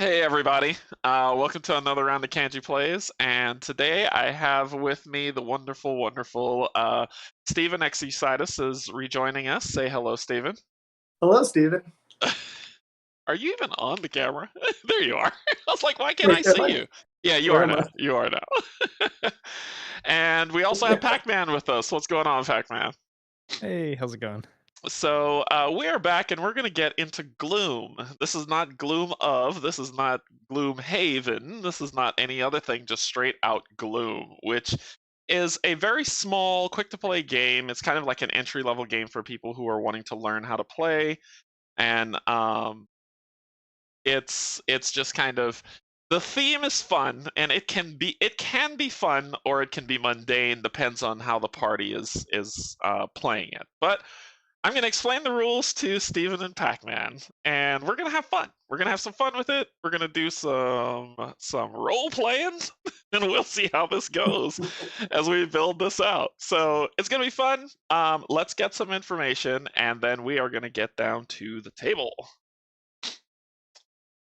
Hey everybody, welcome to another round of Canje Plays, and today I have with me the wonderful Stephen Exucitus is rejoining us. Say hello, Stephen. Hello, Steven. Are you even on the camera? There you are. I was like, why can't I Wait, am see I? you? Yeah, you Where are am now. I? You are now. And we also have Pac-Man with us. What's going on, Pac-Man? Hey, how's it going? So we are back and we're going to get into Gloom. This is not Gloom of, this is not Gloom Haven, this is not any other thing, just straight out Gloom, which is a very small, quick to play game. It's kind of like an entry level game for people who are wanting to learn how to play. And it's just kind of the theme is fun and it can be fun or it can be mundane, depends on how the party is playing it. But I'm going to explain the rules to Steven and Pac-Man, and we're going to have fun. We're going to have some fun with it. We're going to do some role playing, and we'll see how this goes as we build this out. So it's going to be fun. Let's get some information, and then we are going to get down to the table.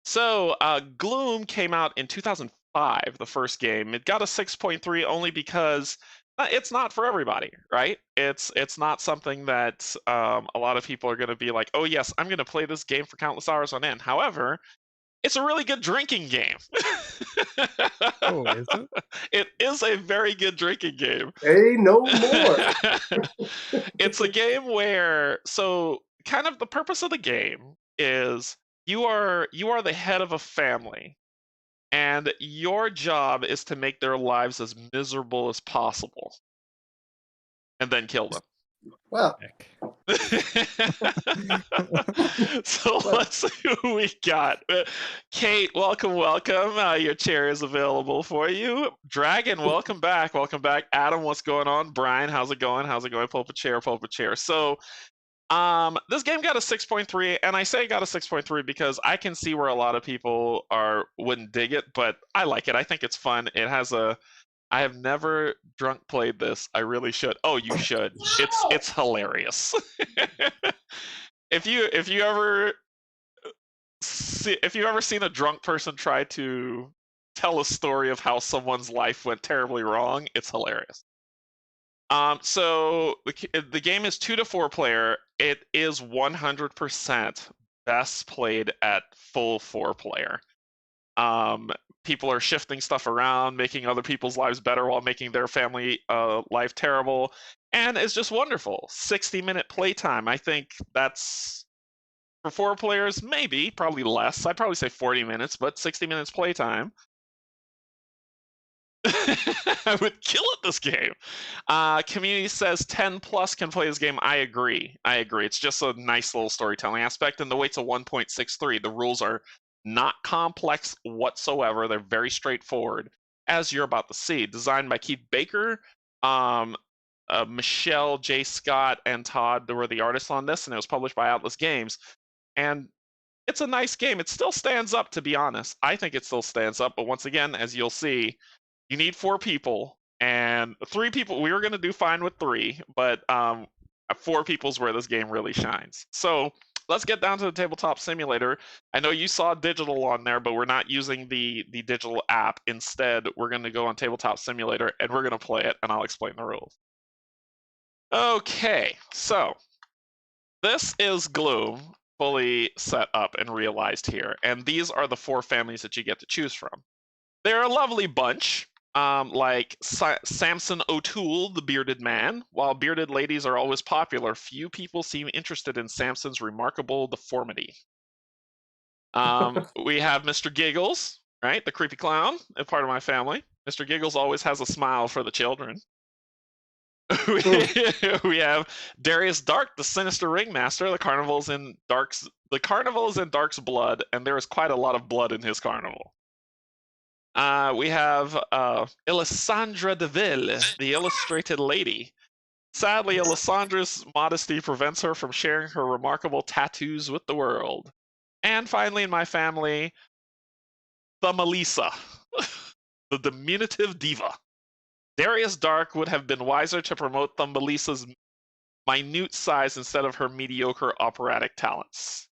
So Gloom came out in 2005, the first game. It got a 6.3 only because it's not for everybody, right? It's not something that a lot of people are going to be like, oh yes, I'm going to play this game for countless hours on end. However, it's a really good drinking game. Oh, is it? It is a very good drinking game. Hey, no more. It's a game where, so kind of the purpose of the game is you are the head of a family, and your job is to make their lives as miserable as possible and then kill them. Well, Heck. So let's see who we got. Kate, welcome. Your chair is available for you. Dragon, welcome back. Welcome back. Adam, what's going on? Brian, how's it going? How's it going? Pull up a chair, pull up a chair. So this game got a 6.3, and I say it got a 6.3 because I can see where a lot of people wouldn't dig it, but I like it. I think it's fun. I have never drunk played this. I really should. Oh, you should. It's hilarious. If you ever seen a drunk person try to tell a story of how someone's life went terribly wrong, it's hilarious. So the game is 2 to 4 player. It is 100% best played at full 4 player. People are shifting stuff around, making other people's lives better while making their family life terrible, and it's just wonderful. 60-minute playtime. I think that's for 4 players, maybe, probably less. I'd probably say 40 minutes, but 60 minutes playtime. I would kill at this game. Community says 10 plus can play this game. I agree. It's just a nice little storytelling aspect, and the weight's a 1.63. The rules are not complex whatsoever. They're very straightforward, as you're about to see. Designed by Keith Baker, Michelle J. Scott, and Todd were the artists on this, and it was published by Atlas Games. And it's a nice game. It still stands up, to be honest. I think it still stands up, but once again, as you'll see, you need 4 people, and 3 people. We were going to do fine with 3, but 4 people is where this game really shines. So let's get down to the tabletop simulator. I know you saw digital on there, but we're not using the digital app. Instead, we're going to go on tabletop simulator and we're going to play it, and I'll explain the rules. Okay, so this is Gloom fully set up and realized here, and these are the 4 families that you get to choose from. They're a lovely bunch. Like Samson O'Toole, the bearded man. While bearded ladies are always popular, few people seem interested in Samson's remarkable deformity. We have Mr. Giggles, right? The creepy clown, a part of my family. Mr. Giggles always has a smile for the children. We have Darius Dark, the sinister ringmaster. The carnival is in Dark's blood, and there is quite a lot of blood in his carnival. We have Alessandra Deville, the illustrated lady. Sadly, Alessandra's modesty prevents her from sharing her remarkable tattoos with the world. And finally, in my family, the Melissa, the diminutive diva. Darius Dark would have been wiser to promote Thumbelisa's minute size instead of her mediocre operatic talents.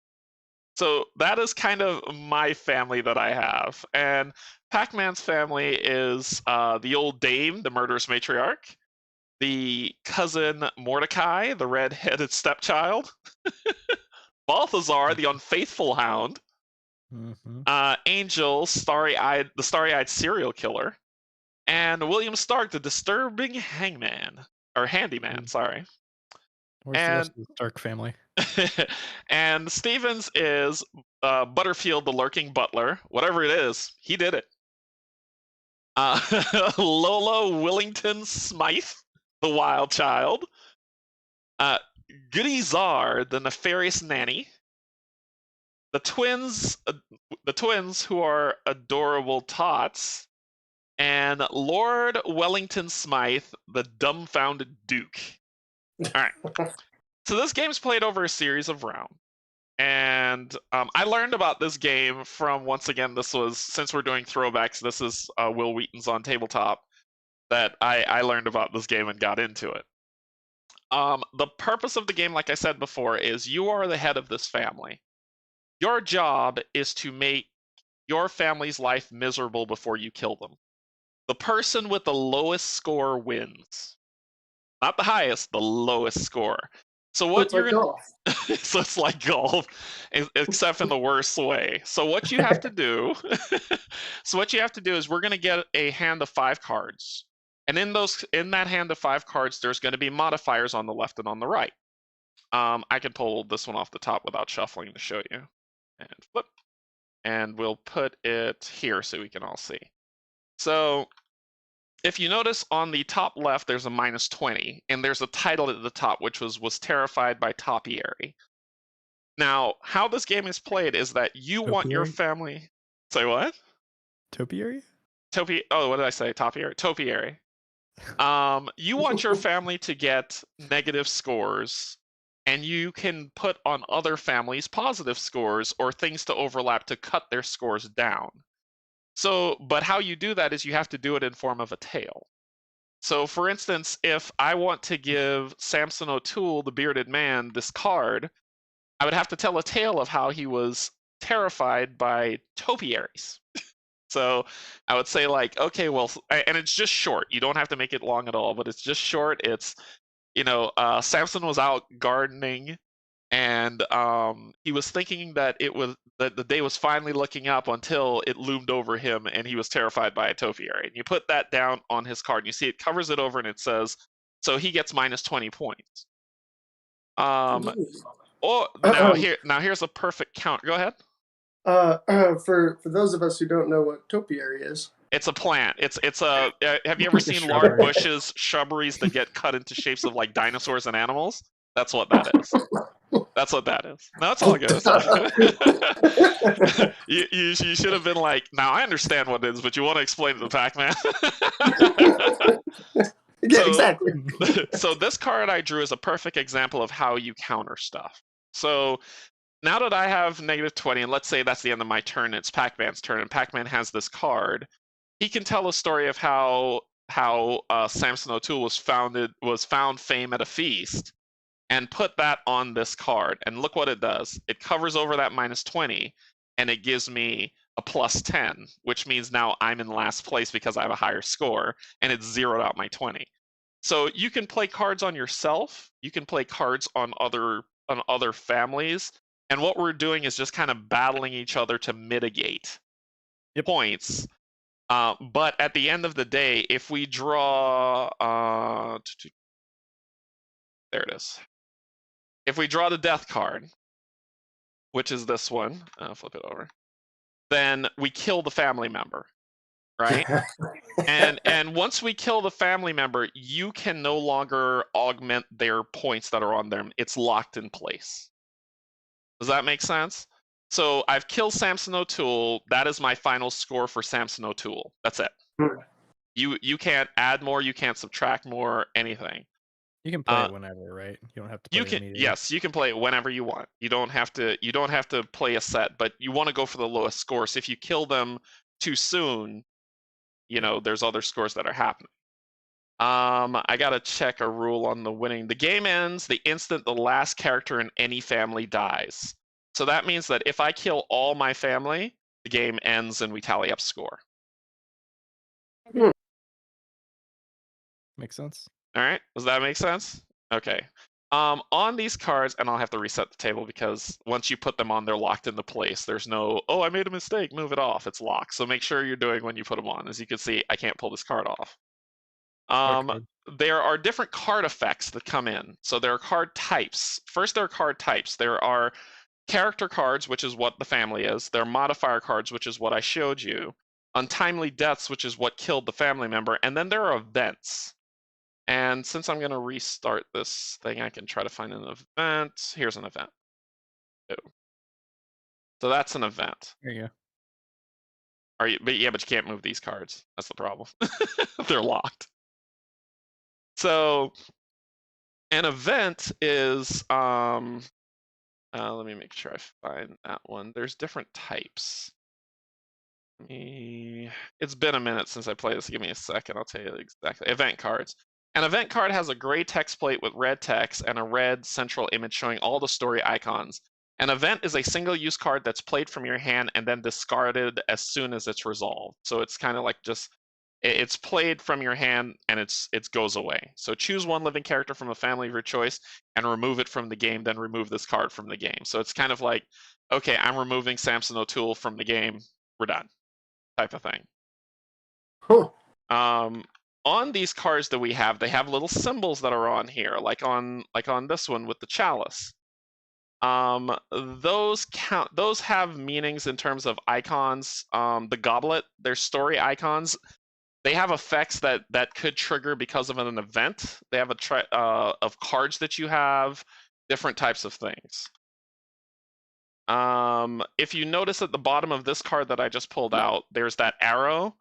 So that is kind of my family that I have. And Pac-Man's family is the old dame, the murderous matriarch, the cousin Mordecai, the red-headed stepchild, Balthazar, the unfaithful hound, Angel, the starry-eyed serial killer, and William Stark, the disturbing hangman or handyman. Sorry. Where's the rest of the Stark family? And Stevens is Butterfield, the lurking butler. Whatever it is, he did it. Lolo Willington Smythe, the wild child. Goody Czar, the nefarious nanny. The twins who are adorable tots, and Lord Wellington Smythe, the dumbfounded duke. All right. So this game's played over a series of rounds. And I learned about this game from, once again, since we're doing throwbacks, this is Will Wheaton's on Tabletop, that I learned about this game and got into it. The purpose of the game, like I said before, is you are the head of this family. Your job is to make your family's life miserable before you kill them. The person with the lowest score wins. Not the highest, the lowest score. So what it's like golf. So it's like golf, except in the worst way. So what you have to do, is we're going to get a hand of 5 cards, and in that hand of 5 cards, there's going to be modifiers on the left and on the right. I can pull this one off the top without shuffling to show you, and flip, and we'll put it here so we can all see. So if you notice on the top left, there's a -20, and there's a title at the top, which was terrified by topiary. Now, how this game is played is that you want your family. Say what? Topiary? Oh, what did I say? Topiary. Topiary. You want your family to get negative scores, and you can put on other families positive scores or things to overlap to cut their scores down. So, but how you do that is you have to do it in form of a tale. So, for instance, if I want to give Samson O'Toole, the bearded man, this card, I would have to tell a tale of how he was terrified by topiaries. So I would say, like, okay, well, and it's just short. You don't have to make it long at all, but it's just short. It's, Samson was out gardening, and he was thinking that the day was finally looking up until it loomed over him, and he was terrified by a topiary. And you put that down on his card, and you see it covers it over, and it says, so he gets -20 points. Here's a perfect count. Go ahead. For those of us who don't know what topiary is, it's a plant. It's a. Have you ever seen large bushes, shrubberies that get cut into shapes of like dinosaurs and animals? That's what that is. That's what that is. No, that's all good. You should have been like, now I understand what it is, but you want to explain it to Pac-Man? Yeah, exactly. So this card I drew is a perfect example of how you counter stuff. So now that I have -20, and let's say that's the end of my turn, it's Pac-Man's turn, and Pac-Man has this card, he can tell a story of how Samson O'Toole was found fame at a feast, and put that on this card. And look what it does. It covers over that -20, and it gives me a +10, which means now I'm in last place because I have a higher score, and it's zeroed out my 20. So you can play cards on yourself. You can play cards on other families. And what we're doing is just kind of battling each other to mitigate points. But at the end of the day, if we draw, there it is. If we draw the death card, which is this one, I'll flip it over, then we kill the family member, right? and once we kill the family member, you can no longer augment their points that are on them. It's locked in place. Does that make sense? So I've killed Samson O'Toole. That is my final score for Samson O'Toole. That's it. You can't add more. You can't subtract more. Anything. You can play it whenever, right? You don't have to play it immediately. Yes, you can play it whenever you want. You don't have to play a set, but you want to go for the lowest score. So if you kill them too soon, there's other scores that are happening. I gotta check a rule on the winning. The game ends the instant the last character in any family dies. So that means that if I kill all my family, the game ends and we tally up score. Makes sense. All right, does that make sense? Okay. On these cards, and I'll have to reset the table because once you put them on, they're locked into place. There's no, oh, I made a mistake, move it off. It's locked. So make sure you're doing when you put them on. As you can see, I can't pull this card off. There are different card effects that come in. So there are card types. First, there are card types. There are character cards, which is what the family is. There are modifier cards, which is what I showed you. Untimely deaths, which is what killed the family member. And then there are events. And since I'm going to restart this thing, I can try to find an event. Here's an event. So that's an event. There you go. But you can't move these cards. That's the problem. They're locked. So an event is, let me make sure I find that one. There's different types. It's been a minute since I played this. Give me a second. I'll tell you exactly. Event cards. An event card has a gray text plate with red text and a red central image showing all the story icons. An event is a single-use card that's played from your hand and then discarded as soon as it's resolved. So it's kind of like just, it's played from your hand and it goes away. So choose one living character from a family of your choice and remove it from the game, then remove this card from the game. So it's kind of like, okay, I'm removing Samson O'Toole from the game. We're done, type of thing. Huh. On these cards that we have, they have little symbols that are on here, like on this one with the chalice. Those have meanings in terms of icons. The goblet, they're story icons. They have effects that could trigger because of an event. They have of cards that you have, different types of things. If you notice at the bottom of this card that I just pulled out, there's that arrow.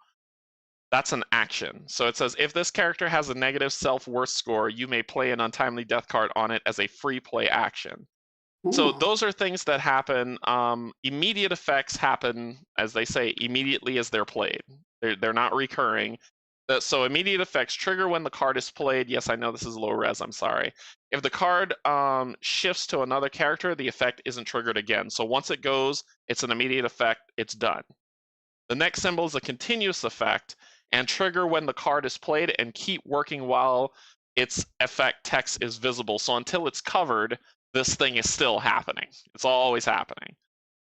That's an action. So it says, if this character has a negative self-worth score, you may play an untimely death card on it as a free play action. So those are things that happen. Immediate effects happen, as they say, immediately as they're played. They're not recurring. So immediate effects trigger when the card is played. Yes, I know this is low res, I'm sorry. If the card shifts to another character, the effect isn't triggered again. So once it goes, it's an immediate effect, it's done. The next symbol is a continuous effect and trigger when the card is played and keep working while its effect text is visible. So until it's covered, this thing is still happening. It's always happening.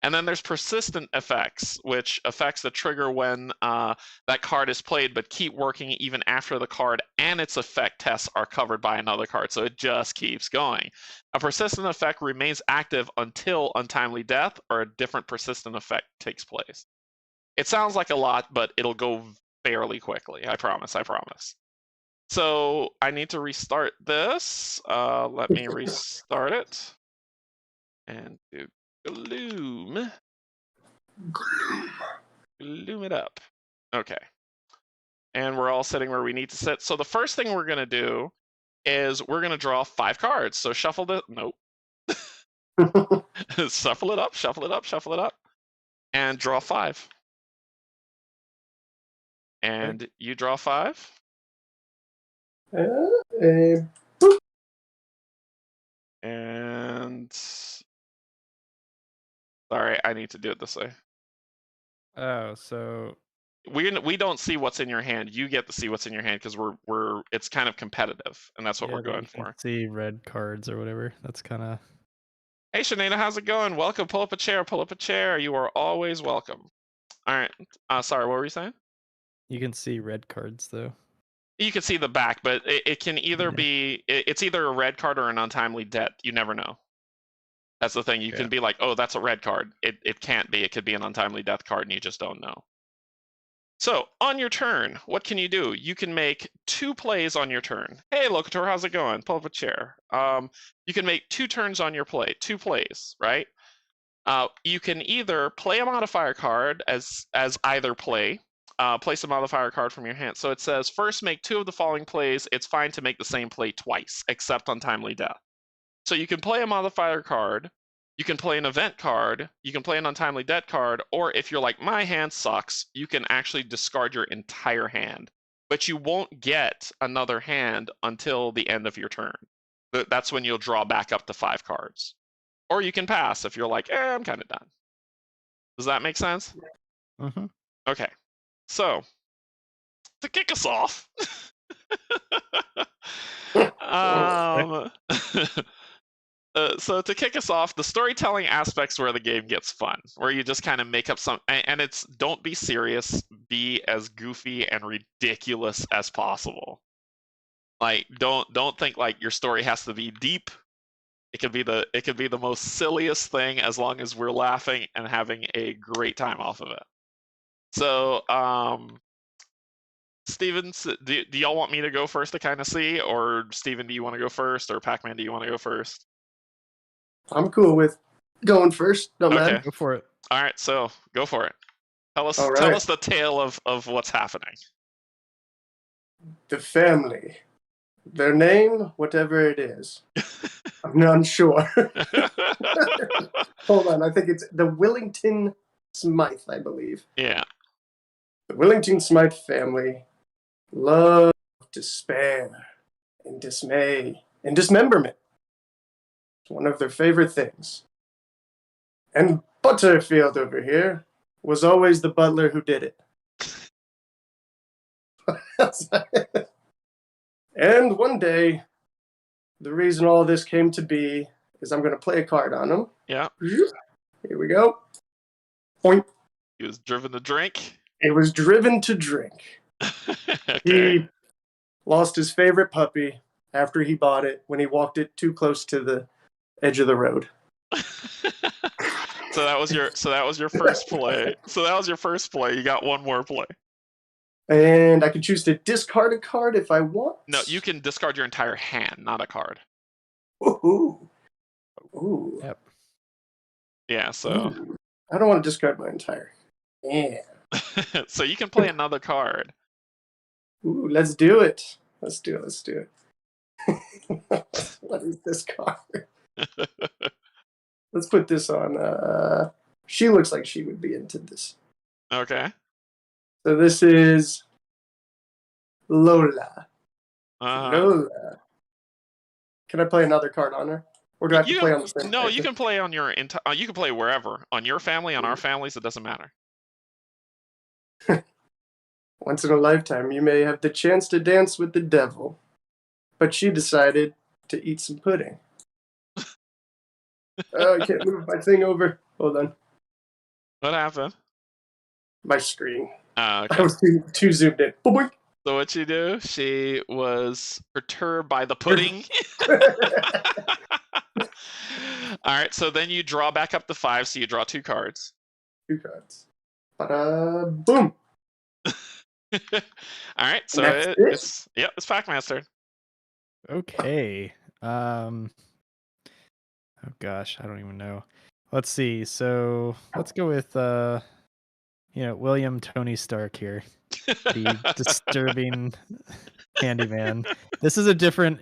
And then there's persistent effects, which affects the trigger when that card is played, but keep working even after the card and its effect tests are covered by another card. So it just keeps going. A persistent effect remains active until untimely death or a different persistent effect takes place. It sounds like a lot, but it'll go fairly quickly. I promise. So I need to restart this. Let me restart it and do Gloom. Gloom it up. Okay. And we're all sitting where we need to sit. So the first thing we're going to do is we're going to draw 5 cards. So shuffle the, nope. Shuffle it up, and draw 5. And you draw 5. And sorry, I need to do it this way. Oh, so we don't see what's in your hand. You get to see what's in your hand because it's kind of competitive, and that's what we're going for. See red cards or whatever. That's kind of. Hey, Shanaina, how's it going? Welcome. Pull up a chair. You are always welcome. All right. Sorry, what were you saying? You can see red cards though. You can see the back, but it can either be, it's either a red card or an untimely death. You never know. That's the thing. You can be like, oh, that's a red card. It can't be. It could be an untimely death card, and you just don't know. So on your turn, what can you do? You can make 2 plays on your turn. Hey, Locator, how's it going? Pull up a chair. You can make 2 turns on your play, 2 plays, right? You can either play a modifier card as either play. Place a modifier card from your hand. So it says, first make 2 of the following plays. It's fine to make the same play twice, except untimely death. So you can play a modifier card, you can play an event card, you can play an untimely death card, or if you're like, my hand sucks, you can actually discard your entire hand. But you won't get another hand until the end of your turn. That's when you'll draw back up to 5 cards. or you can pass if you're like, I'm kind of done. Does that make sense? Mm-hmm. Okay. So, to kick us off, so to kick us off, the storytelling aspects where the game gets fun, where you just kind of make up and it's don't be serious, be as goofy and ridiculous as possible. Like don't think like your story has to be deep. It could be the most silliest thing as long as we're laughing and having a great time off of it. So, Steven, do y'all want me to go first to kind of see, or Steven, do you want to go first, or Pac-Man, do you want to go first? I'm cool with going first. Don't Okay. matter. Go for it. All right, so go for it. Tell us All tell right. us the tale of what's happening. The family. Their name, whatever it is. I'm not sure. Hold on, I think it's the Willington Smythe, I believe. Yeah. The Willington Smythe family love despair and dismay and dismemberment. It's one of their favorite things. And Butterfield over here was always the butler who did it. And one day, the reason all this came to be is I'm going to play a card on him. Yeah. Here we go. Point. He was driven to drink. It was driven to drink. Okay. He lost his favorite puppy after he bought it when he walked it too close to the edge of the road. So that was your first play. So that was your first play. You got one more play. And I can choose to discard a card if I want. No, you can discard your entire hand, not a card. Ooh. Ooh. Yep. Yeah, so Ooh. I don't want to discard my entire hand. so you can play another card. Ooh, let's do it. Let's do it. What is this card? Let's put this on. She looks like she would be into this. Okay. So this is Lola. Uh-huh. Lola. Can I play another card on her? Or do I have to play on the same No, person? you can play on your entire. You can play wherever. On your family, on our families, it doesn't matter. Once in a lifetime, you may have the chance to dance with the devil. But she decided to eat some pudding. Oh, I can't move my thing over. Hold on. What happened? My screen. Okay. I was too zoomed in. Boing. So what she do? She was perturbed by the pudding. All right. So then you draw back up to 5. So you draw 2 cards. 2 cards. Boom. All right. So it's Pac-Man's turn. Okay. Oh gosh, I don't even know. Let's see. So let's go with William Tony Stark here. The disturbing Candyman. This is a different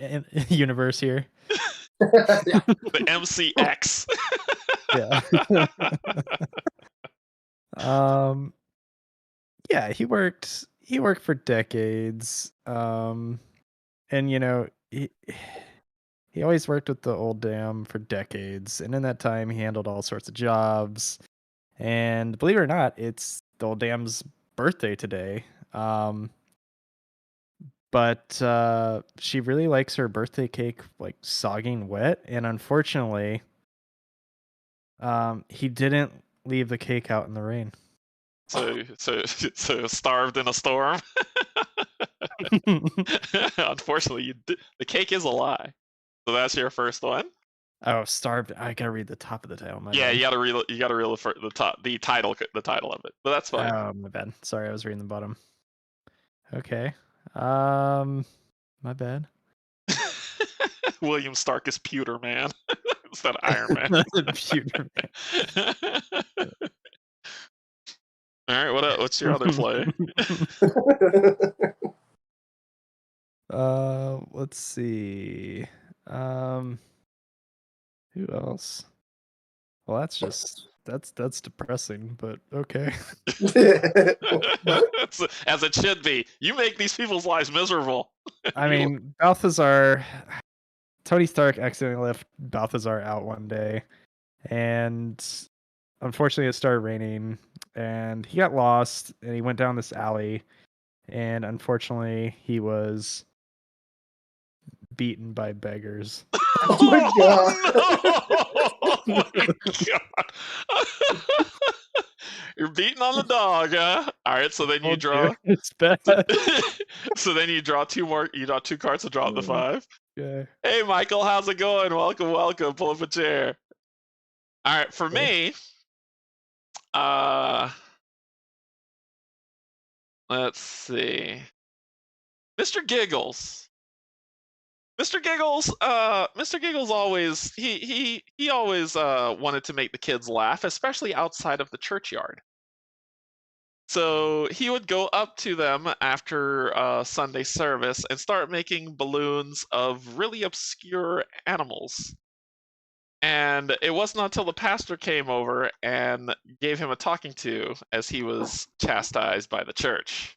universe here. The MCX. Yeah. Yeah, he worked for decades. And he always worked with the old dam for decades, and in that time he handled all sorts of jobs. And believe it or not, it's the old dam's birthday today. But she really likes her birthday cake like sogging wet, and unfortunately, he didn't leave the cake out in the rain. So starved in a storm. Unfortunately, the cake is a lie. So that's your first one. Oh, starved! I gotta read the top of the title. Yeah, you gotta read the top, the title of it. But that's fine. Oh, my bad. Sorry, I was reading the bottom. Okay. My bad. William Stark is Pewter Man instead of Iron Man. Pewter Man. All right, what's your other play? Let's see. Who else? Well, that's depressing, but okay. As it should be. You make these people's lives miserable. I mean, Balthazar. Tony Stark accidentally left Balthazar out one day, And unfortunately, it started raining, and he got lost, and he went down this alley, and unfortunately, he was beaten by beggars. Oh my god. Oh, no! Oh my god! You're beating on the dog, huh? All right, so then you Told draw. It's bad. So then you draw two more. You draw 2 cards to drop the 5. Okay. Hey, Michael, how's it going? Welcome, welcome. Pull up a chair. All right, for me, let's see, Mr. Giggles. Mr. Giggles always he always wanted to make the kids laugh, especially outside of the churchyard. So he would go up to them after Sunday service and start making balloons of really obscure animals. And it wasn't until the pastor came over and gave him a talking to as he was chastised by the church.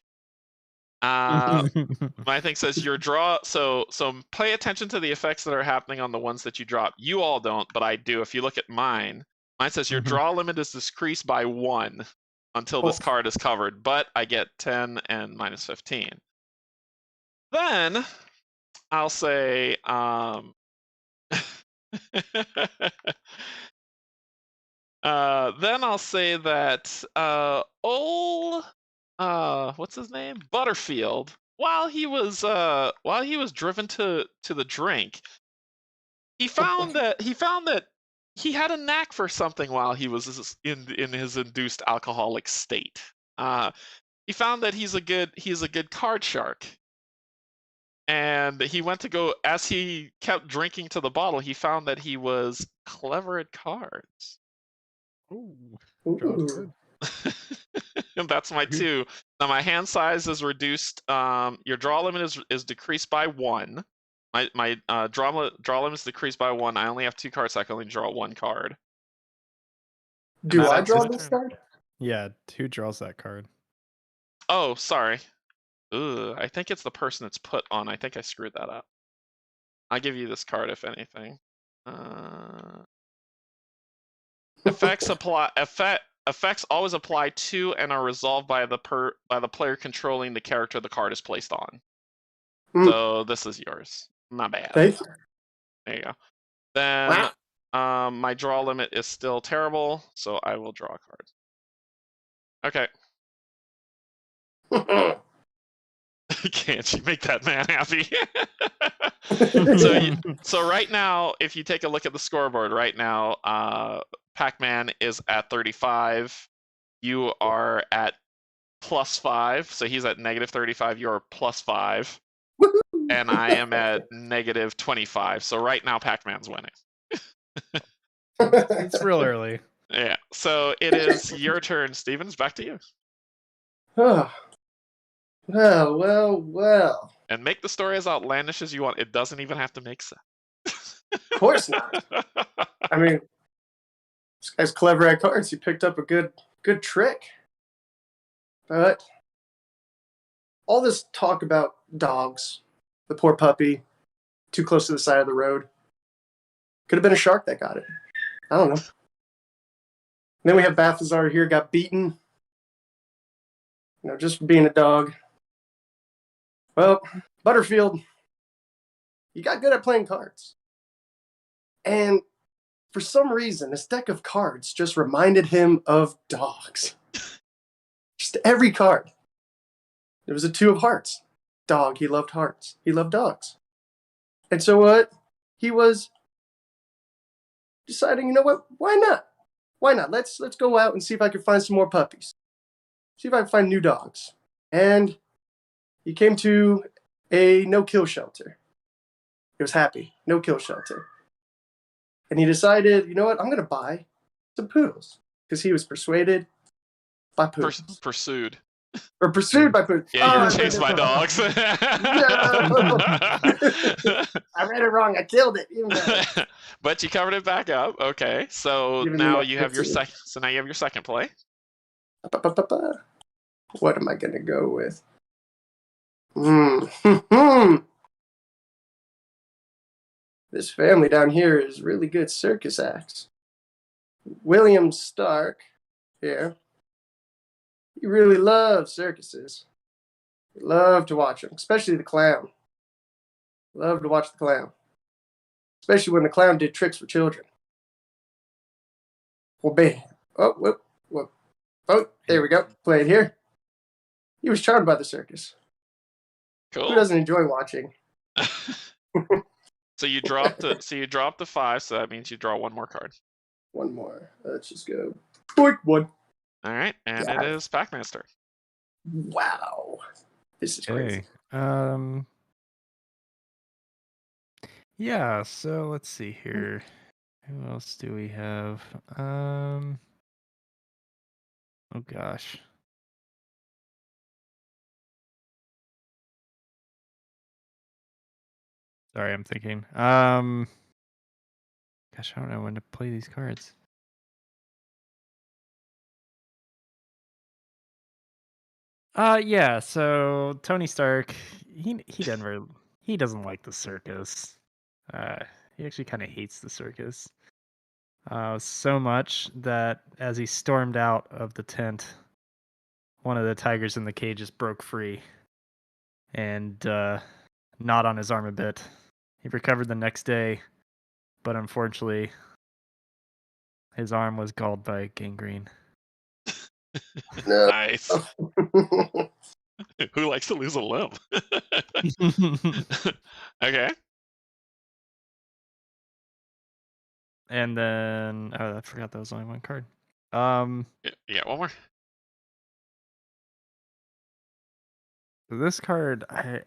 My thing says your draw. So pay attention to the effects that are happening on the ones that you drop. You all don't, but I do. If you look at mine says your draw limit is decreased by 1 until this card is covered, but I get 10 and minus 15. Then I'll say then I'll say that what's his name? Butterfield, while he was driven to the drink, he found that he had a knack for something while he was in his induced alcoholic state. He found that he's a good card shark. And he went to go, as he kept drinking to the bottle, he found that he was clever at cards. Ooh. Ooh. And that's my 2. Now my hand size is reduced. Your draw limit is decreased by 1. My draw limit is decreased by 1. I only have 2 cards, so I can only draw 1 card. Do I draw this card? Yeah, who draws that card? Oh, sorry. Ugh, I think it's the person it's put on. I think I screwed that up. I'll give you this card if anything. Effects always apply to and are resolved by the player controlling the character the card is placed on. So this is yours. My bad. Thank you. There you go. Then my draw limit is still terrible, so I will draw a card. Okay. Can't you make that man happy? So right now, if you take a look at the scoreboard right now, Pac-Man is at 35. You are at +5, so he's at -35. You're +5, and I am at -25. So right now, Pac-Man's winning. It's real early. Yeah. So it is your turn, Stevens. Back to you. Well. And make the story as outlandish as you want. It doesn't even have to make sense. Of course not. I mean, this guy's clever at cards. He picked up a good trick. But all this talk about dogs, the poor puppy, too close to the side of the road, could have been a shark that got it. I don't know. And then we have Balthazar here, got beaten, just for being a dog. Well, Butterfield, you got good at playing cards. And for some reason, this deck of cards just reminded him of dogs. Just every card. There was a 2 of hearts. Dog, he loved hearts. He loved dogs. And so what? He was deciding, you know what? Why not? Why not? Let's go out and see if I can find some more puppies. See if I can find new dogs. And he came to a no-kill shelter. He was happy. No-kill shelter. And he decided, you know what? I'm going to buy some poodles. Because he was persuaded by poodles. Pursued. Or pursued by poodles. Yeah, you were chased by dogs. No! I read it wrong. I killed it. But you covered it back up. Okay. So now you have your second. So now you have your second play. What am I going to go with? This family down here is really good circus acts. William Stark here, he really loves circuses. He loved to watch them, especially the clown. Loved to watch the clown, especially when the clown did tricks for children. Well, bam. Oh, whoop, whoop. Oh, there we go. Play it here. He was charmed by the circus. Who Cool. doesn't enjoy watching? So you dropped the 5, so that means you draw one more card. One more. Let's just go. Boink, one. All right, and Yeah. it is Pac-Man's turn. Wow. This is crazy. Yeah, so let's see here. Who else do we have? Oh gosh. Sorry, I'm thinking. Gosh, I don't know when to play these cards. Yeah, so Tony Stark, he doesn't like the circus. He actually kind of hates the circus. So much that as he stormed out of the tent, one of the tigers in the cages broke free and gnawed on his arm a bit. He recovered the next day, but unfortunately, his arm was galled by gangrene. No. Nice. Who likes to lose a limb? Okay. And then, I forgot that was only one card. Yeah, one more. This card, I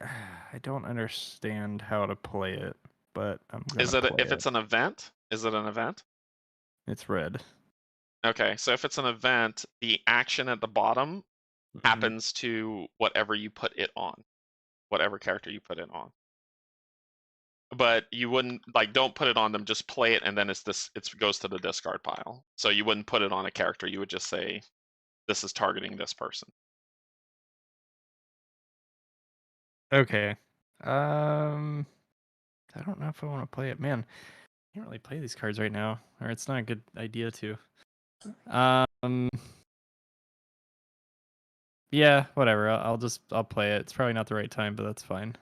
don't understand how to play it, but I'm gonna play If it's an event? Is it an event? It's red. Okay, so if it's an event, the action at the bottom happens to whatever you put it on, whatever character you put it on. But you wouldn't don't put it on them. Just play it, and then it goes to the discard pile. So you wouldn't put it on a character. You would just say, "This is targeting this person." Okay. I don't know if I want to play it. Man, I can't really play these cards right now, or it's not a good idea to. Yeah, whatever. I'll play it. It's probably not the right time, but that's fine.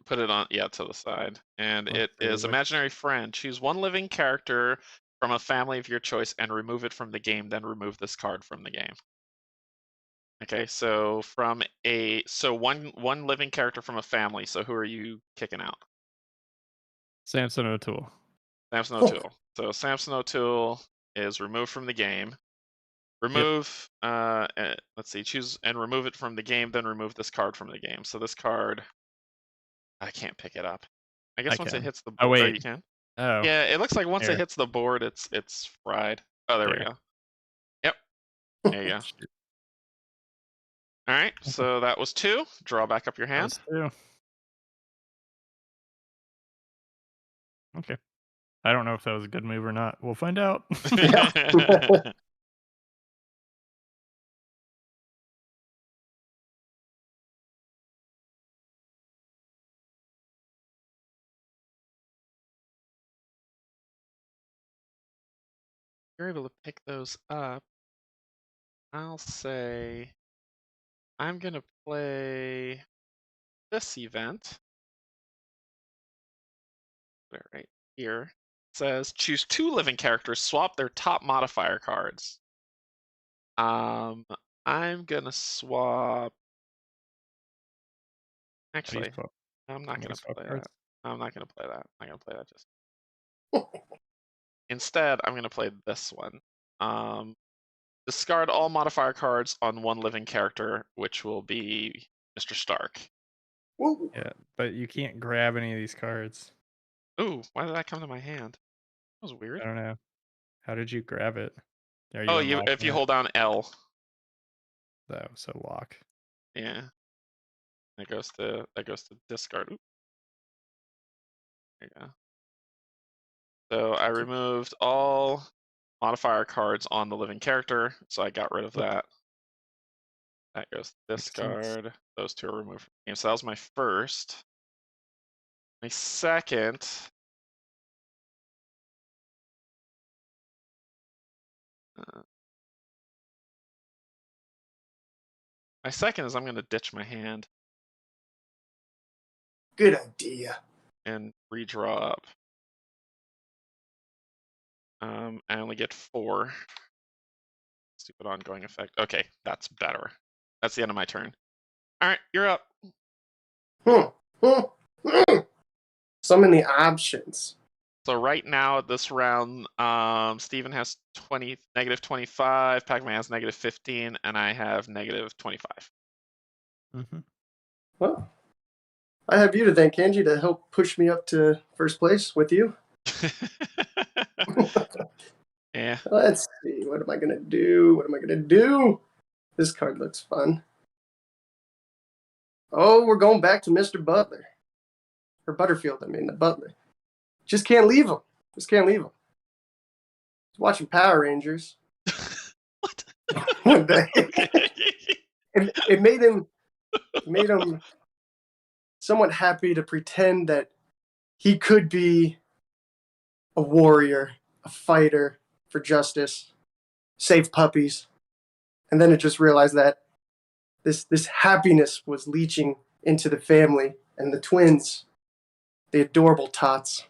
Put it on, to the side. And it is look. imaginary friend. Choose one living character from a family of your choice and remove it from the game. Then remove this card from the game. Okay, so one living character from a family. So who are you kicking out? Samson O'Toole. Samson O'Toole. So Samson O'Toole is removed from the game. Remove. Let's see. Choose and remove it from the game. Then remove this card from the game. So this card, I can't pick it up. I guess once it hits the board, Oh wait, you can. Oh. Yeah, it looks like once Here. it hits the board, it's fried. Oh, there we go. Yep. There you go. All right, so that was 2. Draw back up your hand. That was 2. Okay. I don't know if that was a good move or not. We'll find out. You're able to pick those up. I'll say I'm gonna play this event. Put it right here. It says choose 2 living characters, swap their top modifier cards. I'm gonna swap. Actually, I'm not gonna play that. I'm not gonna play that. I'm not gonna play that just. Instead, I'm gonna play this one. Discard all modifier cards on one living character, which will be Mr. Stark. Ooh. Yeah, but you can't grab any of these cards. Ooh, why did that come to my hand? That was weird. I don't know. How did you grab it? Are Oh, if you hold down L. Oh, so lock. Yeah. That goes to discard. Ooh. There you go. So I removed all modifier cards on the living character, so I got rid of that. That goes to discard. Those 2 are removed from the game. So that was my first. My second. My second is I'm going to ditch my hand Good idea. and redraw up. I only get 4. Stupid ongoing effect. Okay, that's better. That's the end of my turn. All right, you're up. So many options. So right now, this round, Steven has negative 25, Pac-Man has negative 15, and I have negative 25. Mm-hmm. Well, I have you to thank, Canje, to help push me up to first place with you. Yeah. Let's see. What am I going to do? What am I going to do? This card looks fun. Oh, we're going back to Mr. Butler. Or Butterfield, I mean, the Butler. Just can't leave him. Just can't leave him. He's watching Power Rangers. What? One day. It made him somewhat happy to pretend that he could be a warrior, a fighter for justice, save puppies. And then it just realized that this happiness was leaching into the family and the twins, the adorable tots.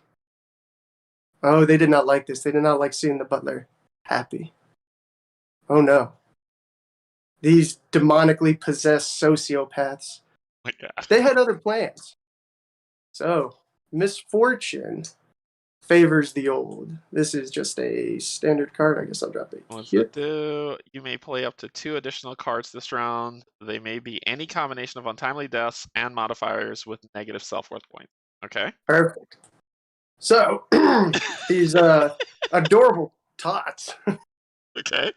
Oh, they did not like this. They did not like seeing the butler happy. Oh no. These demonically possessed sociopaths. My God. They had other plans. So, misfortune favors the old. This is just a standard card. I guess I'll drop it. What's it do? You may play up to 2 additional cards this round. They may be any combination of untimely deaths and modifiers with negative self-worth points. Okay. Perfect. So, these adorable tots Okay.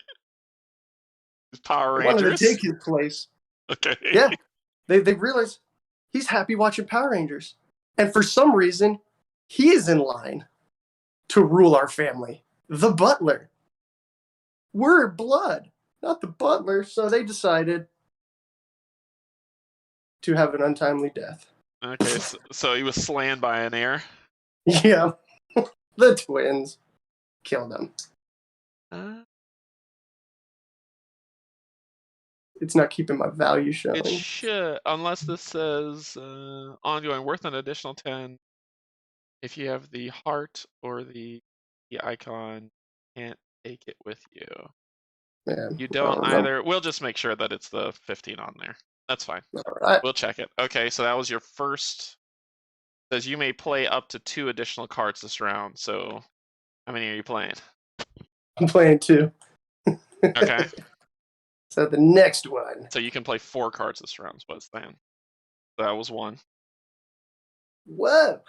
Power wanted Rangers. to take his place. Okay. Yeah. They realize he's happy watching Power Rangers. And for some reason, he is in line to rule our family. The butler. We're blood, not the butler. So they decided to have an untimely death. Okay, so he was slain by an heir. Yeah. The twins killed him. It's not keeping my value showing. It should, unless this says ongoing worth an additional 10. If you have the heart or the icon, can't take it with you. Yeah, You don't either. We'll just make sure that it's the 15 on there. That's fine. All right. We'll check it. Okay, so that was your first. Says you may play up to 2 additional cards this round. So how many are you playing? I'm playing 2. Okay. So the next one. So you can play 4 cards this round, is what it's saying. That was 1. Whoa.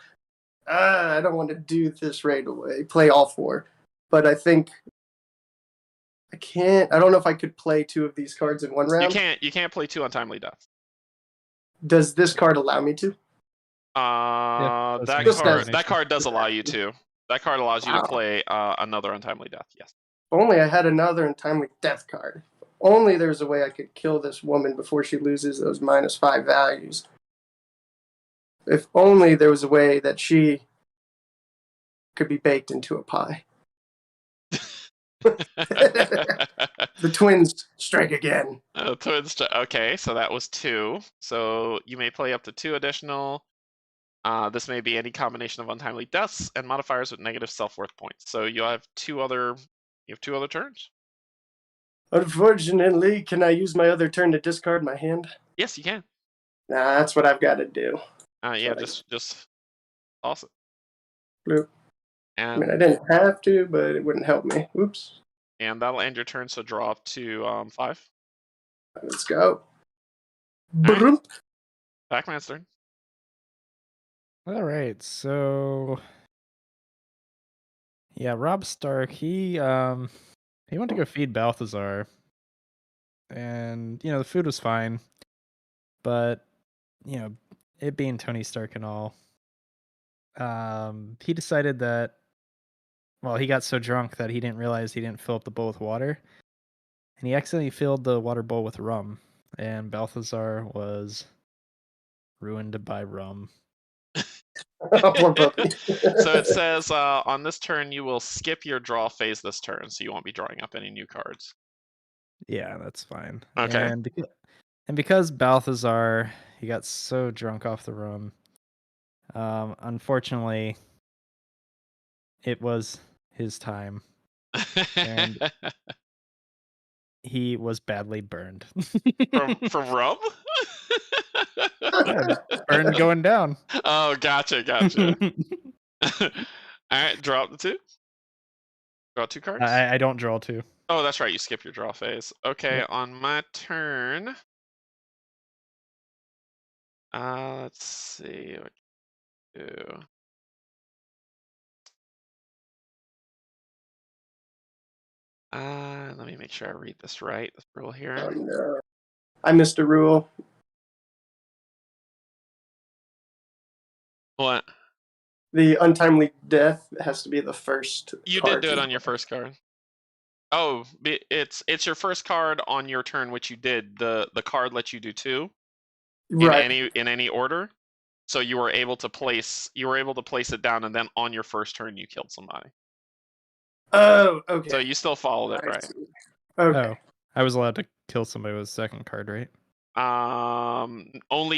I don't want to do this right away. Play all 4. But I think I can't. I don't know if I could play 2 of these cards in one round. You can't play 2 untimely deaths. Does this card allow me to? That card does allow you to. That card allows you to play another untimely death. Yes. If only I had another untimely death card. If only there's a way I could kill this woman before she loses those -5 values. If only there was a way that she could be baked into a pie. The twins strike again. Okay, so that was 2. So you may play up to 2 additional. This may be any combination of untimely deaths and modifiers with negative self-worth points. So you have 2 other turns. Unfortunately, can I use my other turn to discard my hand? Yes, you can. Nah, that's what I've got to do. Yeah, just toss it. Bloop. And I mean, I didn't have to, but it wouldn't help me. Oops. And that'll end your turn, so draw up to 5. Let's go. Right. Pac-Man's turn. All right, so yeah, Rob Stark, he went to go feed Balthazar, and the food was fine, but it being Tony Stark and all, he decided that, well, he got so drunk that he didn't realize he didn't fill up the bowl with water, and he accidentally filled the water bowl with rum, and Balthazar was ruined by rum. Poor puppy. So it says on this turn you will skip your draw phase this turn, so you won't be drawing up any new cards. Yeah, that's fine. Okay. And because Balthazar, he got so drunk off the rum, unfortunately, it was his time. And he was badly burned. from rum? Yeah, burned going down. Oh, gotcha. All right, draw up the 2. Draw 2 cards. I don't draw 2. Oh, that's right. You skip your draw phase. Okay, Yep. on my turn. Let's see what to do. Let me make sure I read this right. This rule here. Oh, no. I missed a rule. What? The untimely death has to be the first You card. did do it on your first card. Oh, it's your first card on your turn, which you did. The card lets you do 2 Right. in any order. So you were able to place it down, and then on your first turn you killed somebody. Oh, okay. So you still followed it, right? Okay. Oh, I was allowed to kill somebody with a second card, right?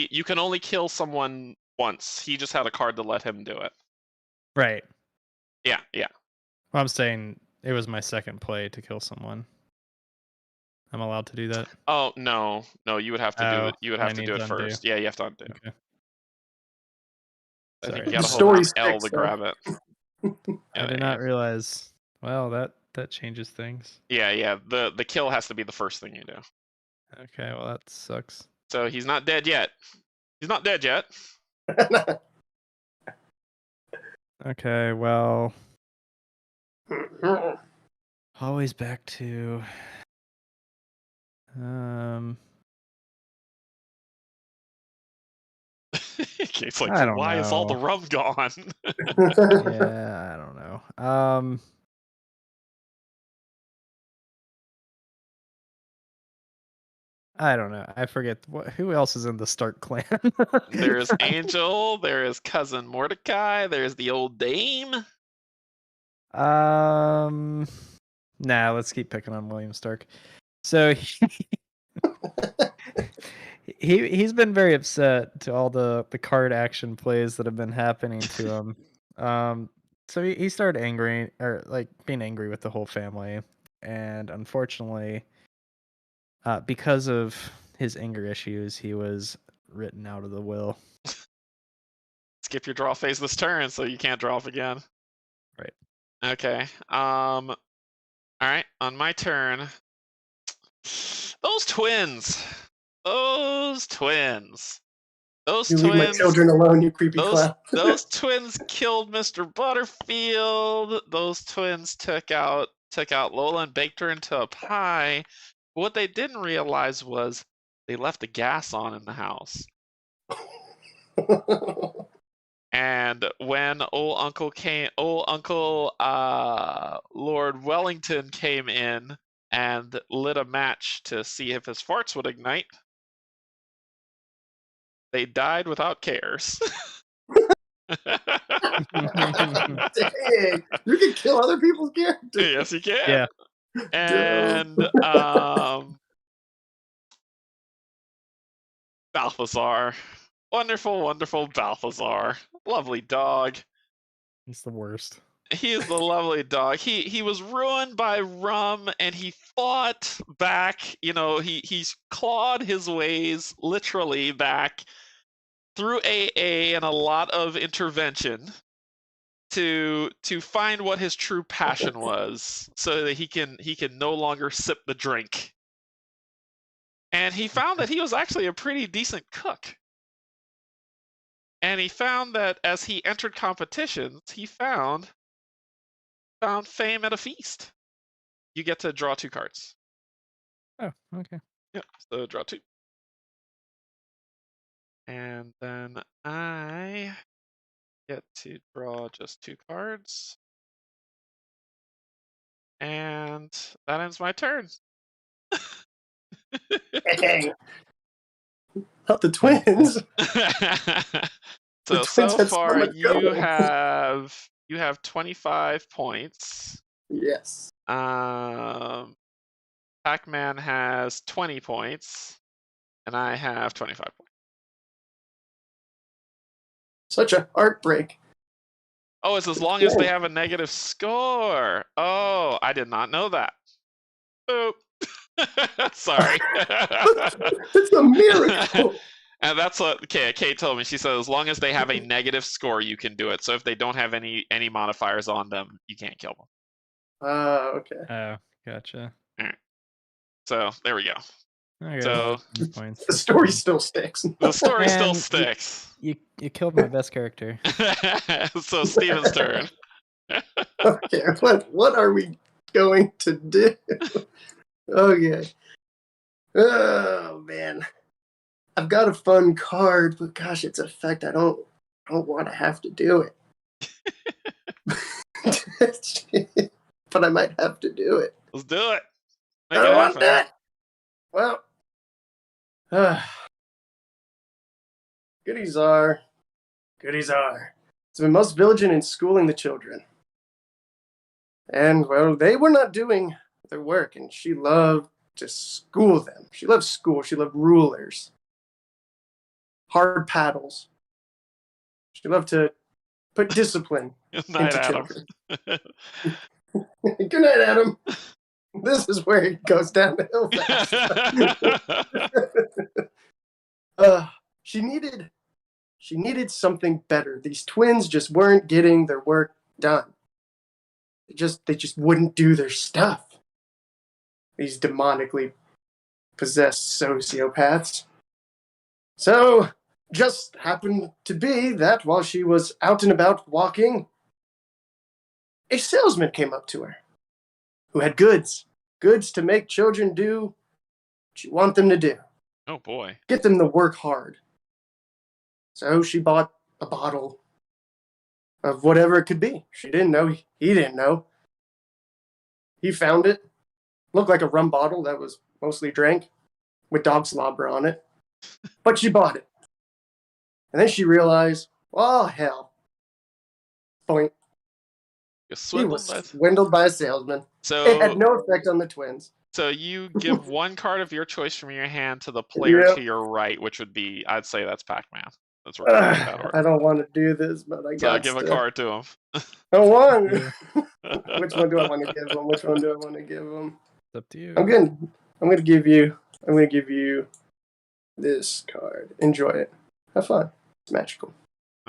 You can only kill someone once. He just had a card to let him do it. Right. Yeah. Well, I'm saying it was my second play to kill someone. I'm allowed to do that. Oh no, you would have to do it. You would have to do it first. Yeah, you have to undo. Okay. I think Sorry. you gotta The hold down story's L fixed, to grab it. I did not realize. Well, that changes things. Yeah. The kill has to be the first thing you do. Okay, well that sucks. So he's not dead yet. Okay, well, always back to It's like, I don't why is all the know. rum gone? Yeah, I don't know. I don't know. I forget who else is in the Stark clan. There's Angel, there is cousin Mordecai, there's the old dame. Nah, let's keep picking on William Stark. So he's been very upset to all the card action plays that have been happening to him. So he started being angry with the whole family, and unfortunately, because of his anger issues, he was written out of the will. Skip your draw phase this turn, so you can't draw off again. Right. Okay. All right. On my turn, those twins. You leave my twins. children alone, you creepy clown. Those twins killed Mr. Butterfield. Those twins took out Lola and baked her into a pie. What they didn't realize was they left the gas on in the house. And when old Uncle Lord Wellington came in and lit a match to see if his farts would ignite, they died without cares. Dang, you can kill other people's characters. Yes, you can. Yeah. And Balthazar. Wonderful Balthazar. Lovely dog. He's the worst. He is the lovely dog. He was ruined by rum, and he fought back. He's clawed his ways literally back through AA and a lot of intervention to find what his true passion was, so that he can no longer sip the drink. And he found that he was actually a pretty decent cook. And he found that as he entered competitions, he found fame at a feast. You get to draw 2 cards. Oh, okay. Yep, so draw 2. And then I get to draw just 2 cards. And that ends my turn. Dang. Not the twins. The So twins had so far much going. you have 25 points. Yes. Pac-Man has 20 points, and I have 25 points. Such a heartbreak. Oh, it's as long as they have a negative score. Oh, I did not know that. Oop. Sorry. It's a miracle. And that's what Kate told me. She said as long as they have a negative score, you can do it. So if they don't have any modifiers on them, you can't kill them. Okay. Oh, gotcha. So there we go. Okay, So points. The story still sticks. The story still And sticks. You killed my best character. So Steven's turn. Okay, what are we going to do? Okay. Oh man, I've got a fun card, but gosh, its effect. I don't want to have to do it. But I might have to do it. Let's do it. I don't want that. Well, goodies are. It's been most vigilant in schooling the children. And, well, they were not doing their work, and she loved to school them. She loved school. She loved rulers. Hard paddles. She loved to put discipline Good night, into Adam. children. Good night, Adam. This is where it goes downhill fast. She needed something better. These twins just weren't getting their work done. They just wouldn't do their stuff. These demonically possessed sociopaths. So, just happened to be that while she was out and about walking, a salesman came up to her who had goods to make children do what you want them to do. Oh boy. Get them to work hard. So she bought a bottle of whatever it could be. She didn't know. He didn't know. He found it. Looked like a rum bottle that was mostly drank with dog slobber on it. But she bought it. And then she realized, oh, hell. Point. He was swindled by a salesman. So it had no effect on the twins. So you give one card of your choice from your hand to the player to your right, which would be, I'd say that's Pac-Man. That's right. I don't want to do this, but I got to. So give a card to him. I want. Which one do I want to give him? Which one do I want to give him? It's up to you. I'm gonna give you this card. Enjoy it. Have fun. It's magical.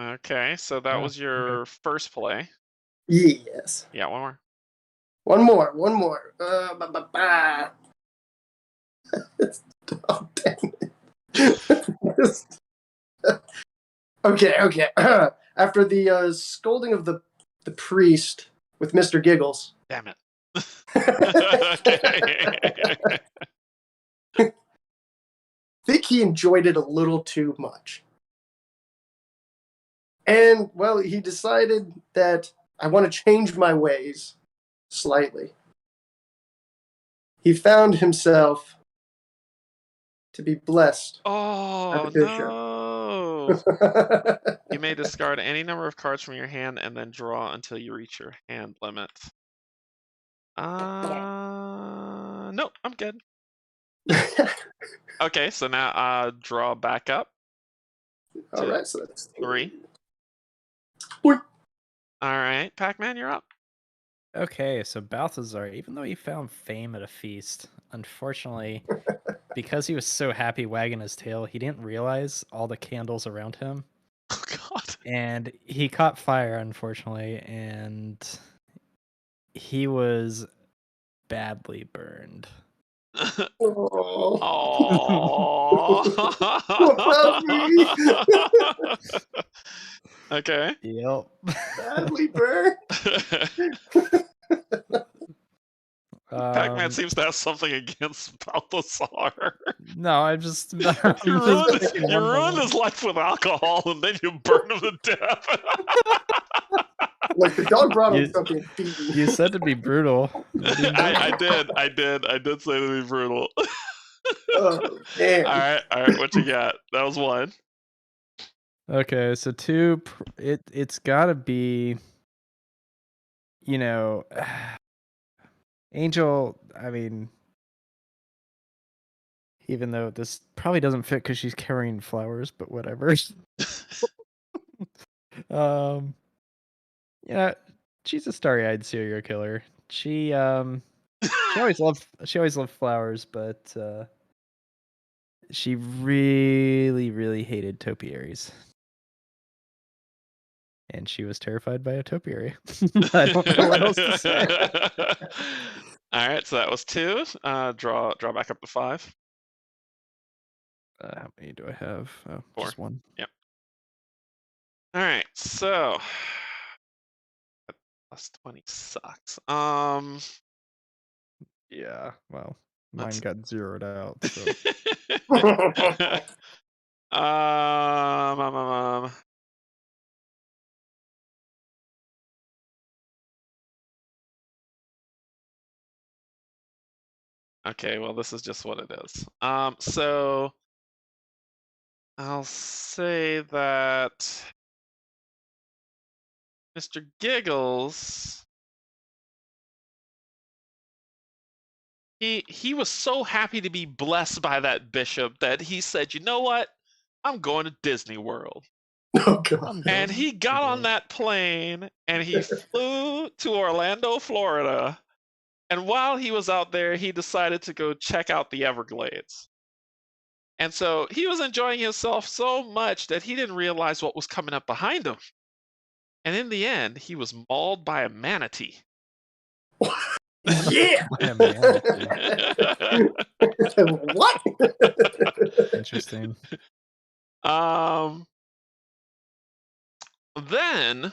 Okay, so that was your first play. Yes. Yeah, one more. One more. Oh, dang it. Okay. After the scolding of the priest with Mr. Giggles. Damn it. I think he enjoyed it a little too much. And, well, he decided that I want to change my ways slightly. He found himself to be blessed. Oh, no. You may discard any number of cards from your hand and then draw until you reach your hand limit. No, I'm good. Okay, so now draw back up. All right, so that's 3. Boing. All right, Pac-Man, you're up. Okay, so Balthazar, even though he found fame at a feast, unfortunately, because he was so happy wagging his tail, he didn't realize all the candles around him. Oh, God. And he caught fire, unfortunately, and he was badly burned. Oh. Okay. Yep. Badly burned. Pac-Man seems to have something against Balthazar. No, I'm just. You ruined his life with alcohol and then you burn him to death. Like the dog brought him something. You said to be brutal. I did say to be brutal. Oh, damn. All right, what you got? That was one. Okay, so it's gotta be, you know, Angel. I mean, even though this probably doesn't fit because she's carrying flowers, but whatever. um, yeah, she's a starry-eyed serial killer. She she always loved flowers, but she really, really hated topiaries. And she was terrified by a topiary. I don't know what else to say. All right, so that was 2. Draw back up to 5. How many do I have? Oh, 4. just 1. Yep. All right, so plus 20 sucks. Yeah, well, mine Let's- got zeroed out. So Okay, well, this is just what it is. So I'll say that Mr. Giggles, he was so happy to be blessed by that bishop that he said, "You know what? I'm going to Disney World." Oh god. And he got on that plane and he flew to Orlando, Florida. And while he was out there, he decided to go check out the Everglades. And so he was enjoying himself so much that he didn't realize what was coming up behind him. And in the end, he was mauled by a manatee. Yeah. by a manatee. What? Interesting. Then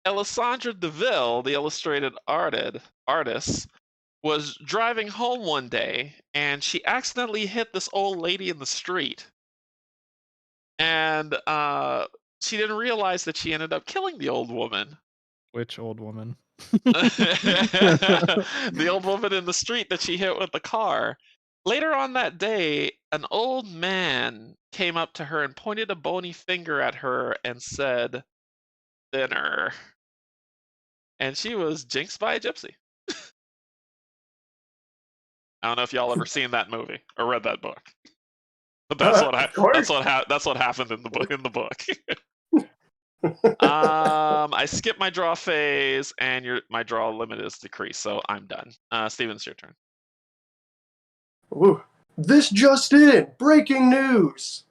Alessandra DeVille, the illustrated artist, was driving home one day and she accidentally hit this old lady in the street. And she didn't realize that she ended up killing the old woman. Which old woman? The old woman in the street that she hit with the car. Later on that day, an old man came up to her and pointed a bony finger at her and said, "Dinner." And she was jinxed by a gypsy. I don't know if y'all ever seen that movie or read that book, but that's what happened in the book. I skipped my draw phase, and my draw limit is decreased, so I'm done. Steven, it's your turn. Ooh. This just in! Breaking news!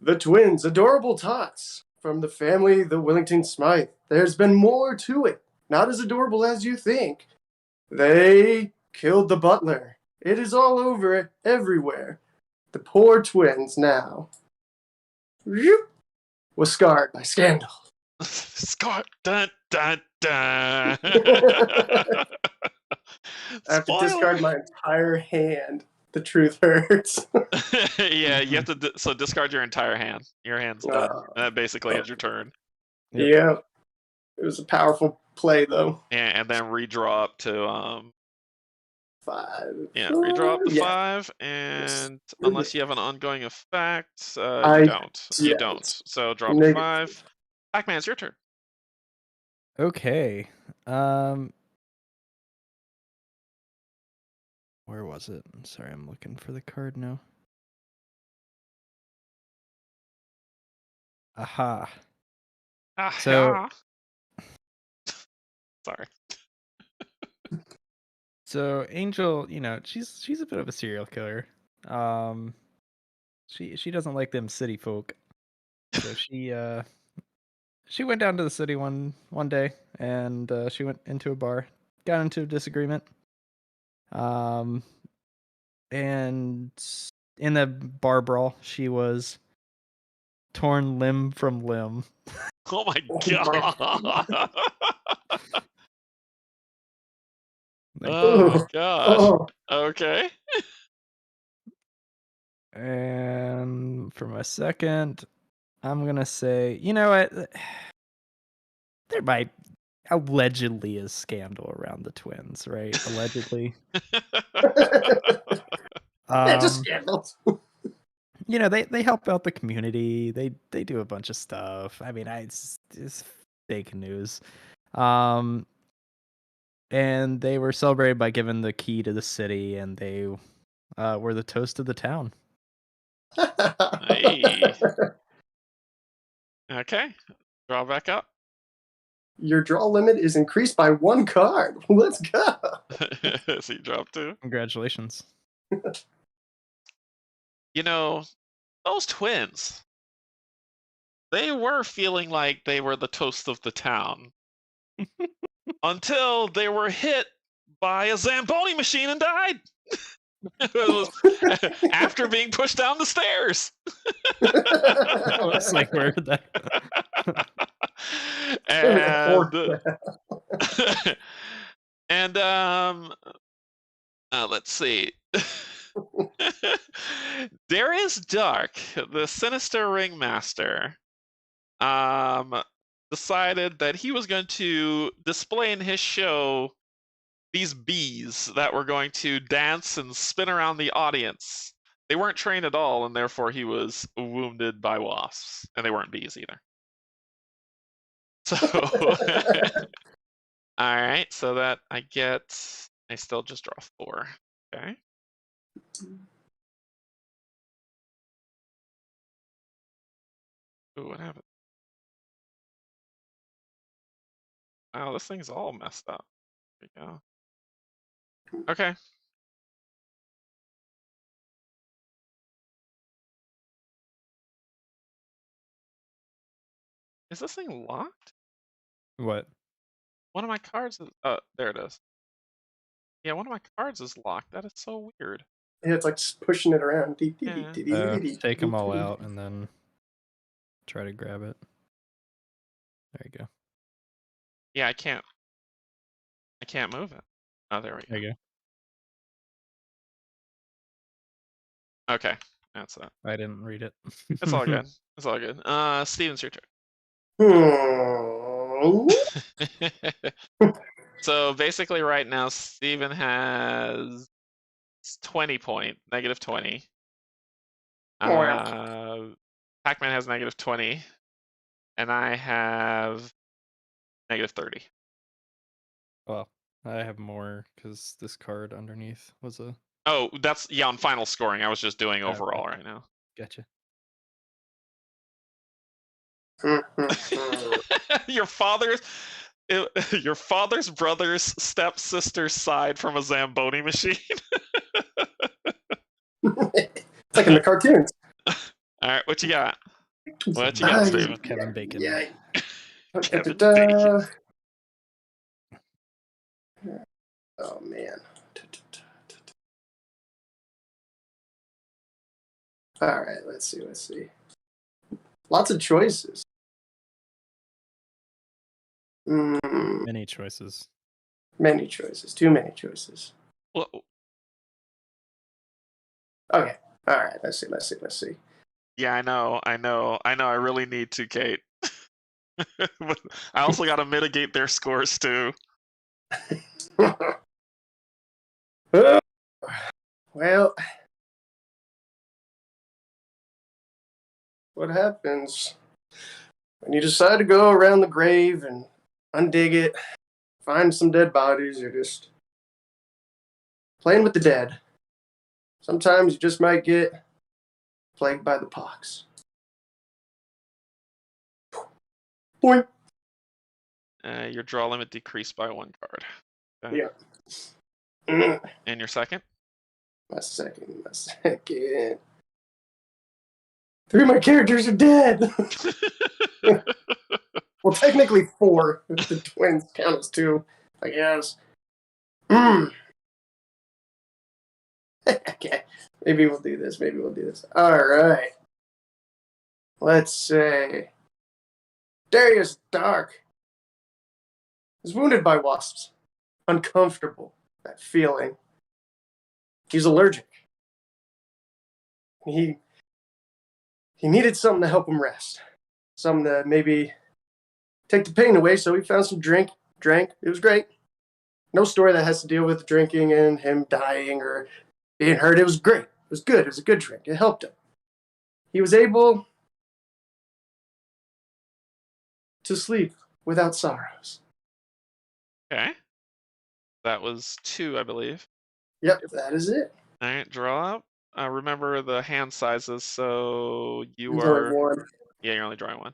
The twins, adorable tots, from the family the Willington Smythe. There's been more to it. Not as adorable as you think. They killed the butler. It is all over everywhere. The poor twins now was scarred by scandal. Scar, dun dun dun. I have to discard my entire hand. The truth hurts. Yeah, you have to. So discard your entire hand. Your hand's done. That basically ends your turn. Yep. Yeah, it was a powerful play though. And then redraw up to 5. Yeah, redraw up to 5, and unless you have an ongoing effect, you don't. You don't. So draw up to 5. Pac-Man, it's your turn. Okay. Where was it? I'm sorry, I'm looking for the card now. Aha. So sorry. So Angel, she's a bit of a serial killer. She doesn't like them city folk. So she went down to the city one day and she went into a bar, got into a disagreement. And in the bar brawl, she was torn limb from limb. Oh my god. Oh my gosh. Okay. And for my second, I'm gonna say, you know what? There might allegedly is scandal around the twins, right? Allegedly. Just scandals. they help out the community. They do a bunch of stuff. I mean, it's fake news. And they were celebrated by giving the key to the city, and they were the toast of the town. Hey. Okay. Draw back up. Your draw limit is increased by 1 card. Let's go. So you drop 2. Congratulations. Those twins, they were feeling like they were the toast of the town until they were hit by a Zamboni machine and died. It was after being pushed down the stairs. It's like, where did that? And let's see. Darius Dark, the sinister ringmaster, decided that he was going to display in his show these bees that were going to dance and spin around the audience. They weren't trained at all, and therefore he was wounded by wasps, and they weren't bees either. So, all right, so that I still just draw 4. Okay. Ooh, what happened? Wow, this thing's all messed up. There we go. Okay. Is this thing locked? What? One of my cards is there it is. Yeah, one of my cards is locked. That is so weird. Yeah, it's like pushing it around. Take them all out and then try to grab it. There you go. Yeah, I can't move it. Oh, there we go. There you go. Okay, that's it. I didn't read it. It's all good. It's all good. Steven's your turn. So basically right now Steven has 20 point, -20. Pac-Man has -20. And I have -30. Well, I have more because this card underneath was a... Oh, that's, yeah, on final scoring. I was just doing overall right now. Gotcha. Your father's brother's stepsister's side from a Zamboni machine. It's like in the cartoons. All right, what you got? What you got, Steven? Kevin Bacon. Yeah. Kevin Bacon. Oh man. All right, let's see. Lots of choices. Many choices. Many choices. Too many choices. Well, okay. All right. Let's see. Yeah, I know. I really need to, Kate. But I also got to mitigate their scores too. Well, what happens when you decide to go around the grave and undig it, find some dead bodies? You're just playing with the dead. Sometimes you just might get plagued by the pox. Boing. Your draw limit decreased by 1 card. Okay. Yeah. And your second? My second. 3 of my characters are dead. Well, technically 4. If the twins count as 2, I guess. Okay. Maybe we'll do this. All right. Let's say Darius Dark is wounded by wasps. Uncomfortable. That feeling. He's allergic. He needed something to help him rest. Something to maybe take the pain away, so he found some drank. It was great. No story that has to deal with drinking and him dying or being hurt. It was great. It was good. It was a good drink. It helped him. he was able to sleep without sorrows. Okay. That was 2, I believe. Yep, that is it. All right, draw up. Remember the hand sizes, so you There's are. only one. Yeah, you're only drawing one.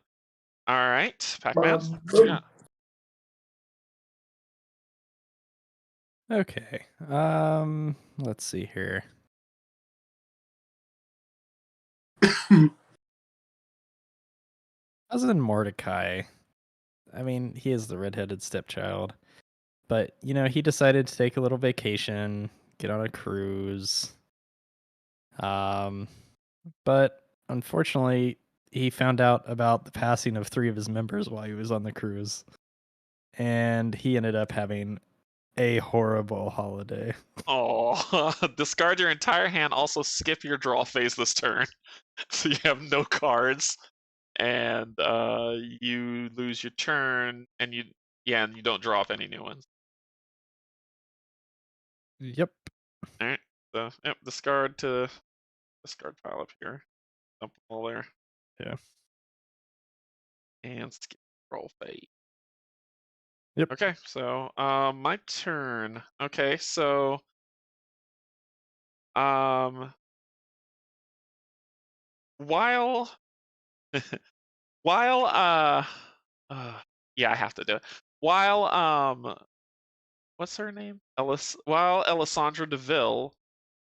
All right, Pac-Man. Boom. What you got? Okay. Let's see here. Cousin Mordecai. I mean, he is the redheaded stepchild. But, he decided to take a little vacation, get on a cruise. But unfortunately, he found out about the passing of 3 of his members while he was on the cruise. And he ended up having a horrible holiday. Oh, discard your entire hand. Also, skip your draw phase this turn, so you have no cards, and you lose your turn, and you don't draw up any new ones. Yep. All right, so discard pile up here, dump them all there. Yeah. And skip roll phase. Yep. Okay, so my turn. Okay, so while yeah, I have to do it. While what's her name? While Alessandra Deville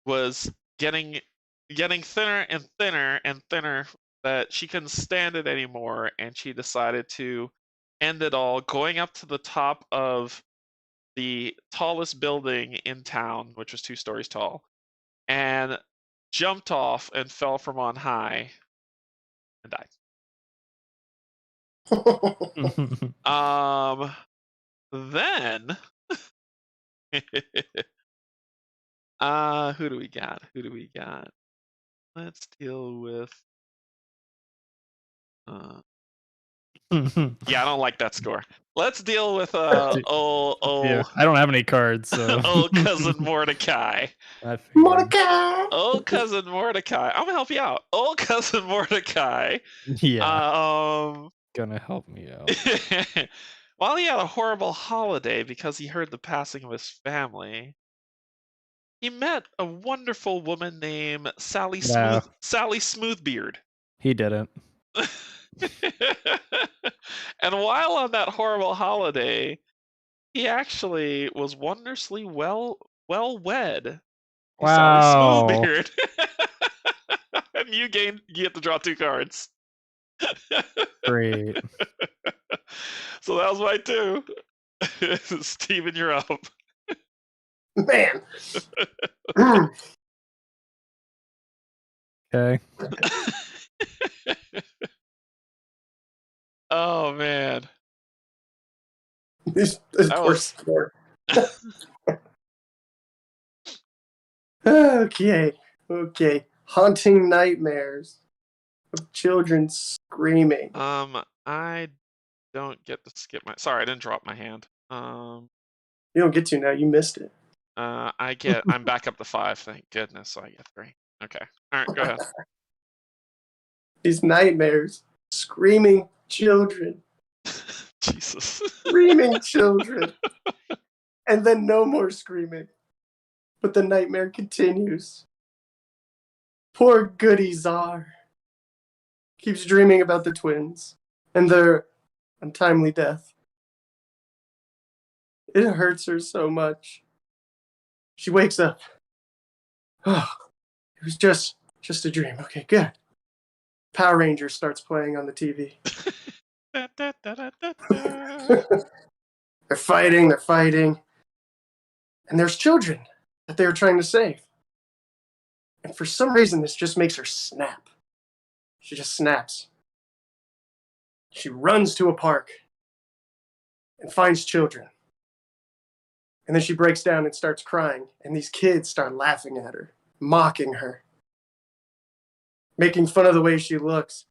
was getting thinner and thinner and thinner, that she couldn't stand it anymore, and she decided to end it all, going up to the top of the tallest building in town, which was 2 stories tall, and jumped off and fell from on high and died. Then who do we got? Let's deal with yeah, I don't like that score. Let's deal with Yeah, I don't have any cards, so old cousin Mordecai. I figured. Mordecai! Old cousin Mordecai. I'm gonna help you out. Old cousin Mordecai. Yeah. Gonna help me out. While he had a horrible holiday because he heard the passing of his family, he met a wonderful woman named Sally No. Smoothbeard. He didn't. And while on that horrible holiday, he actually was wondrously well wed. Wow. Sally Smoothbeard. And you get to draw 2 cards. Great. So that was my 2. Steven, you're up. Man. Okay. Oh man. This poor was- sport. Okay. Haunting nightmares of children screaming. I don't get to skip my. Sorry, I didn't drop my hand. You don't get to now. You missed it. I'm back up to 5. Thank goodness. So I get 3. Okay. All right. Go ahead. These nightmares, screaming children, Jesus. screaming children, and then no more screaming. But the nightmare continues. Poor Goody Czar keeps dreaming about the twins and their untimely death. It hurts her so much. She wakes up. Oh, it was just a dream. Okay, good. Power Rangers starts playing on the TV. They're fighting. And there's children that they were trying to save. And for some reason, this just makes her snap. She just snaps. She runs to a park and finds children. And then she breaks down and starts crying. And these kids start laughing at her, mocking her, making fun of the way she looks.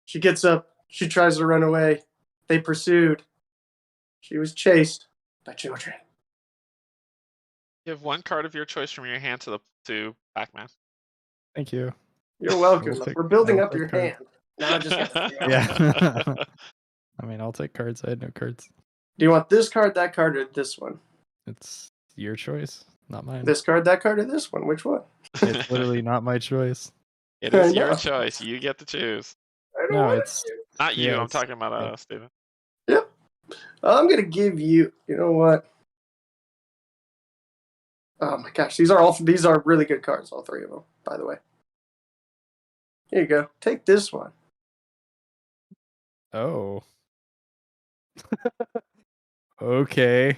She gets up. She tries to run away. They pursued. She was chased by children. Give 1 card of your choice from your hand to Pac-Man. Thank you. You're welcome. I will take- We're building I will up take your cards. hand. Now I just got to figure out. Yeah. I mean, I'll take cards. I had no cards. Do you want this card, that card, or this one? It's your choice, not mine. This card, that card, or this one? Which one? It's literally not my choice. It I is your know. choice. You get to choose. I don't No, want it's to. Not you. Yeah, I'm it's talking about me. Steven. Yep. I'm gonna give you. You know what? Oh my gosh, these are really good cards. All three of them, by the way. Here you go. Take this one. Oh. Okay.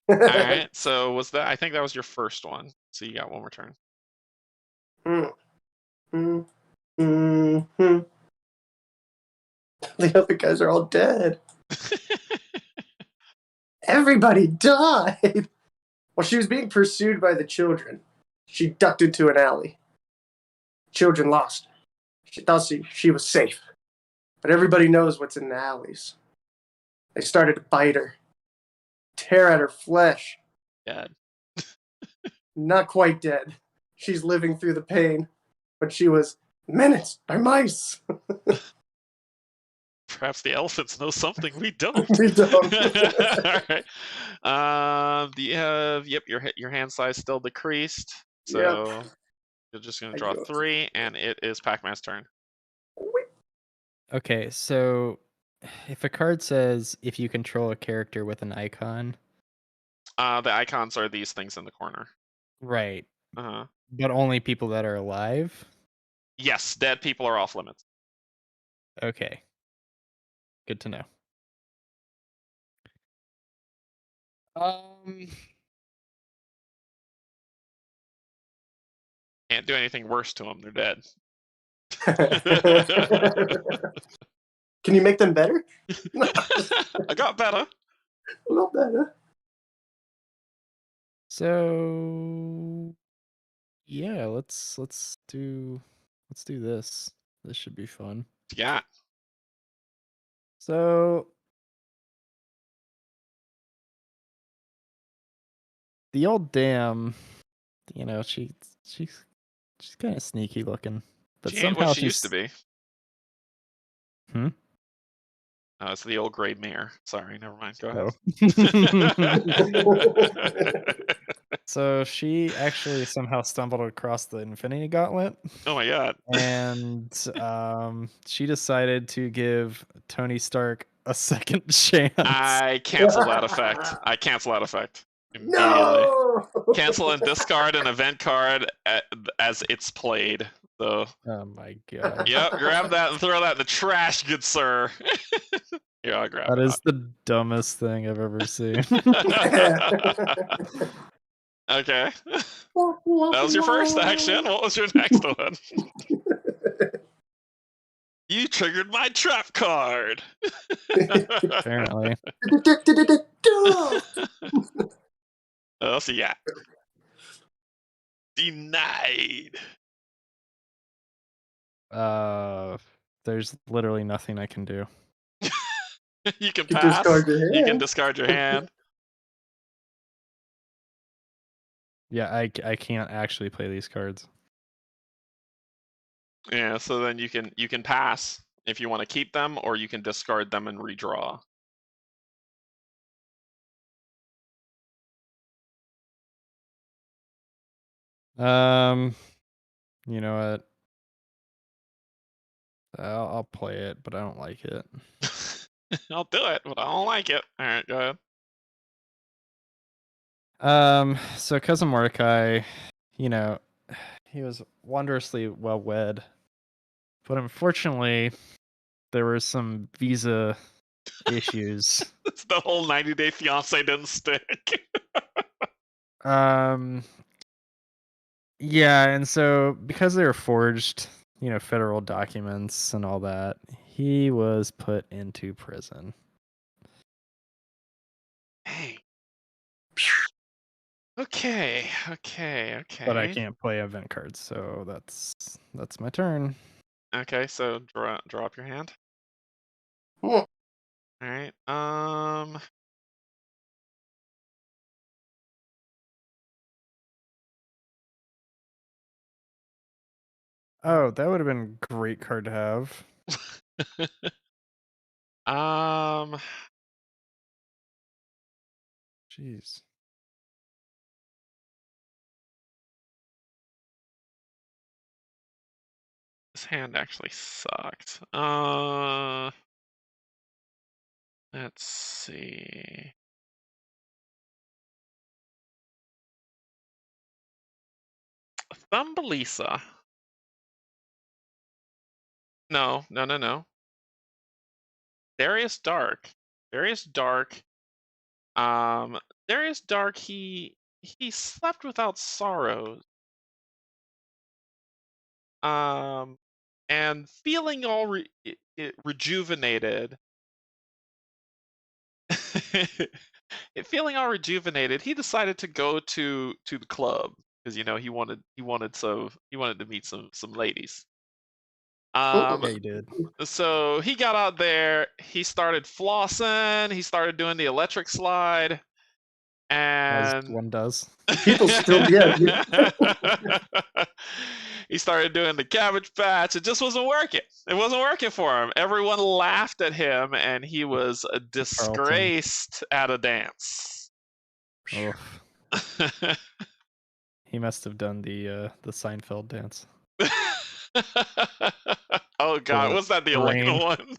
All right. So was that? I think that was your first one. So you got one more turn. The other guys are all dead. Everybody died. While she was being pursued by the children, she ducked into an alley. Children lost her. She thought she was safe. But everybody knows what's in the alleys. They started to bite her, tear at her flesh. Dead. Not quite dead. She's living through the pain, but she was menaced by mice. Perhaps the elephants know something we don't. We don't. All right. Do you have? Yep. Your hand size still decreased. So you're just gonna draw 3, and it is Pac-Man's turn. Okay, so if a card says if you control a character with an icon, The icons are these things in the corner. right, Uh-huh. but only people that are alive? Yes, dead people are off limits. Okay. Good to know. Can't do anything worse to them. They're dead. Can you make them better? I got better. A little better. So yeah, let's do this. This should be fun. Yeah. So the old dam, you know, she's kind of sneaky looking, but She ain't somehow what she she's used to be. Hmm? It's the old gray mare. Sorry, never mind. Go ahead. Oh. So she actually somehow stumbled across the Infinity Gauntlet, Oh my god. and she decided to give Tony Stark a second chance. I cancel that effect. Immediately. No! Cancel and discard an event card as it's played. So. Oh my god. Yep, grab that and throw that in the trash, good sir. Yeah, I'll grab That it. is the dumbest thing I've ever seen. Okay. That was your first action. What was your next one? You triggered my trap card. Apparently. What else you got? Denied. There's literally nothing I can do. You can You pass. discard your You can hand. discard your hand. Yeah, I can't actually play these cards. Yeah, so then you can pass if you want to keep them, or you can discard them and redraw. You know what? I'll play it, but I don't like it. I'll do it, but I don't like it. All right, go ahead. So Cousin Mordecai, you know, he was wondrously well wed, but unfortunately, there were some visa issues. The whole 90-day fiance didn't stick. Yeah, and so because they were forged, you know, federal documents and all that, he was put into prison. Hey. Okay. But I can't play event cards, so that's my turn. Okay, so draw up your hand. Hmm. All right. Oh, that would have been a great card to have. Um, Jeez. this hand actually sucked. Let's see. Thumbelisa. No. Darius Dark. Darius Dark. Darius Dark. He slept without sorrows. And feeling all rejuvenated. Feeling all rejuvenated, he decided to go to the club because he wanted to meet some ladies. Yeah, you did. So he got out there, he started flossing, he started doing the electric slide, As and one does. People still, yeah. he started doing the Cabbage Patch. It just wasn't working. It wasn't working for him. Everyone laughed at him, and he was disgraced at a dance. Oh, he must have done the Seinfeld dance. Oh God, was that the Elaine one?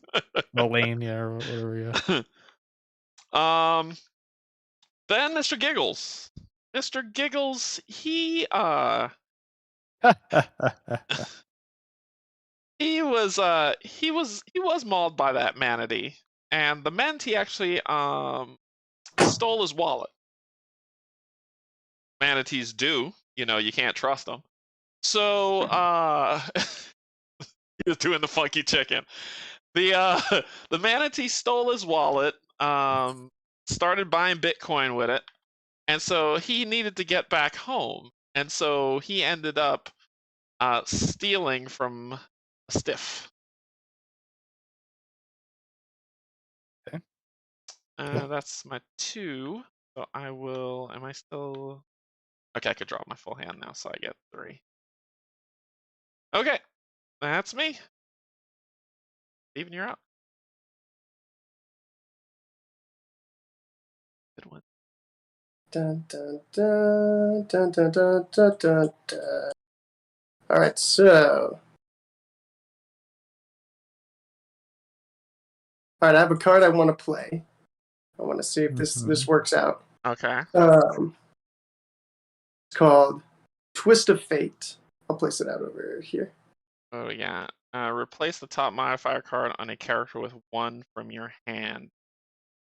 Elaine, yeah, or whatever. Yeah. Then Mr. Giggles. Mr. Giggles, he was mauled by that manatee, and the manatee actually stole his wallet. Manatees do, you can't trust them. So he was doing the funky chicken. The manatee stole his wallet, started buying Bitcoin with it, and so he needed to get back home, and so he ended up stealing from a stiff. Okay. That's my 2. So I will. Am I still? Okay, I could draw my full hand now, so I get 3. Okay, that's me. Steven, you're up. Good one. Dun, dun, dun, dun, dun, dun, dun, dun, dun. All right, so. All right, I have a card I want to play. I want to see if this works out. Okay. It's called Twist of Fate. I'll place it out over here. Oh yeah. Replace the top modifier card on a character with 1 from your hand.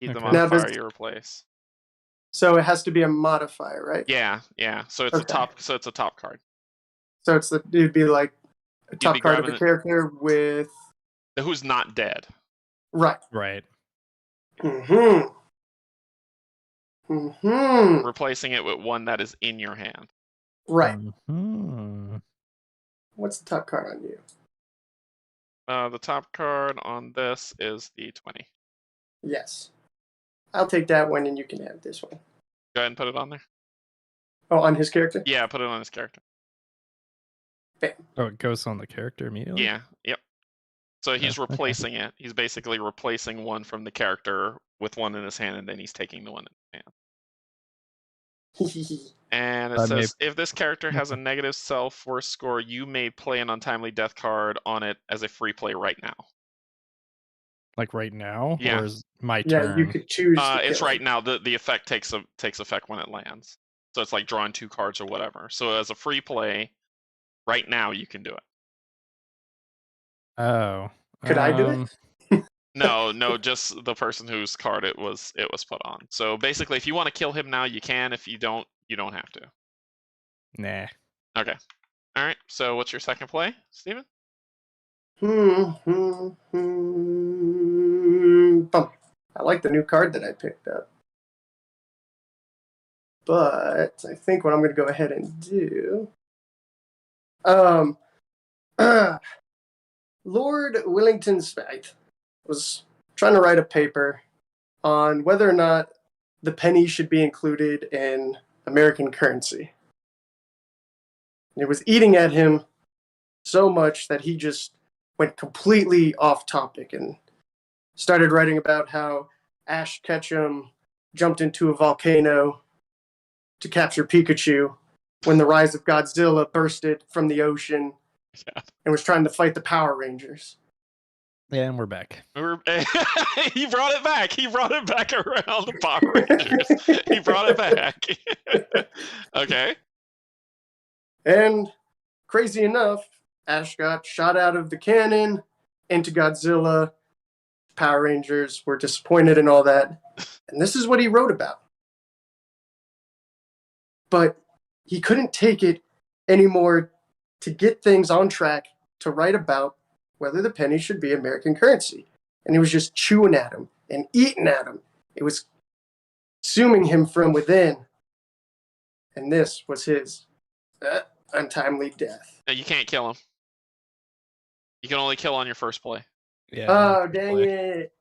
Keep the modifier you replace. So it has to be a modifier, right? Yeah. So it's a top. So it's a top card. So it'd be like a top card of a character with who's not dead. Right. Replacing it with 1 that is in your hand. Right. What's the top card on you? The top card on this is the 20. Yes. I'll take that one, and you can have this one. Go ahead and put it on there. Oh, on his character? Yeah, put it on his character. Bam. Oh, it goes on the character immediately? Yeah, yep. So he's replacing it. He's basically replacing 1 from the character with 1 in his hand, and then he's taking the 1 in his hand. And it says, if this character has a negative self-worth score, you may play an untimely death card on it as a free play right now. Like right now? Yeah. Or is my turn? Yeah, you could choose to it's right now. The effect takes effect when it lands. So it's like drawing 2 cards or whatever. So as a free play, right now you can do it. Oh. Could I do it? No, just the person whose card it was put on. So basically, if you want to kill him now, you can. If you don't have to. Nah. Okay. All right. So what's your second play, Steven? I like the new card that I picked up. But I think what I'm going to go ahead and do... Lord Willington Smith was trying to write a paper on whether or not the penny should be included in American currency. It was eating at him so much that he just went completely off topic and started writing about how Ash Ketchum jumped into a volcano to capture Pikachu when the rise of Godzilla bursted from the ocean Yeah. and was trying to fight the Power Rangers. Yeah, and we're back. He brought it back. He brought it back around the Power Rangers. He brought it back. Okay. And crazy enough, Ash got shot out of the cannon into Godzilla. Power Rangers were disappointed in all that. And this is what he wrote about. But he couldn't take it anymore to get things on track to write about whether the penny should be American currency. And he was just chewing at him and eating at him. It was consuming him from within. And this was his untimely death. You can't kill him. You can only kill on your first play. Yeah. Oh, dang it.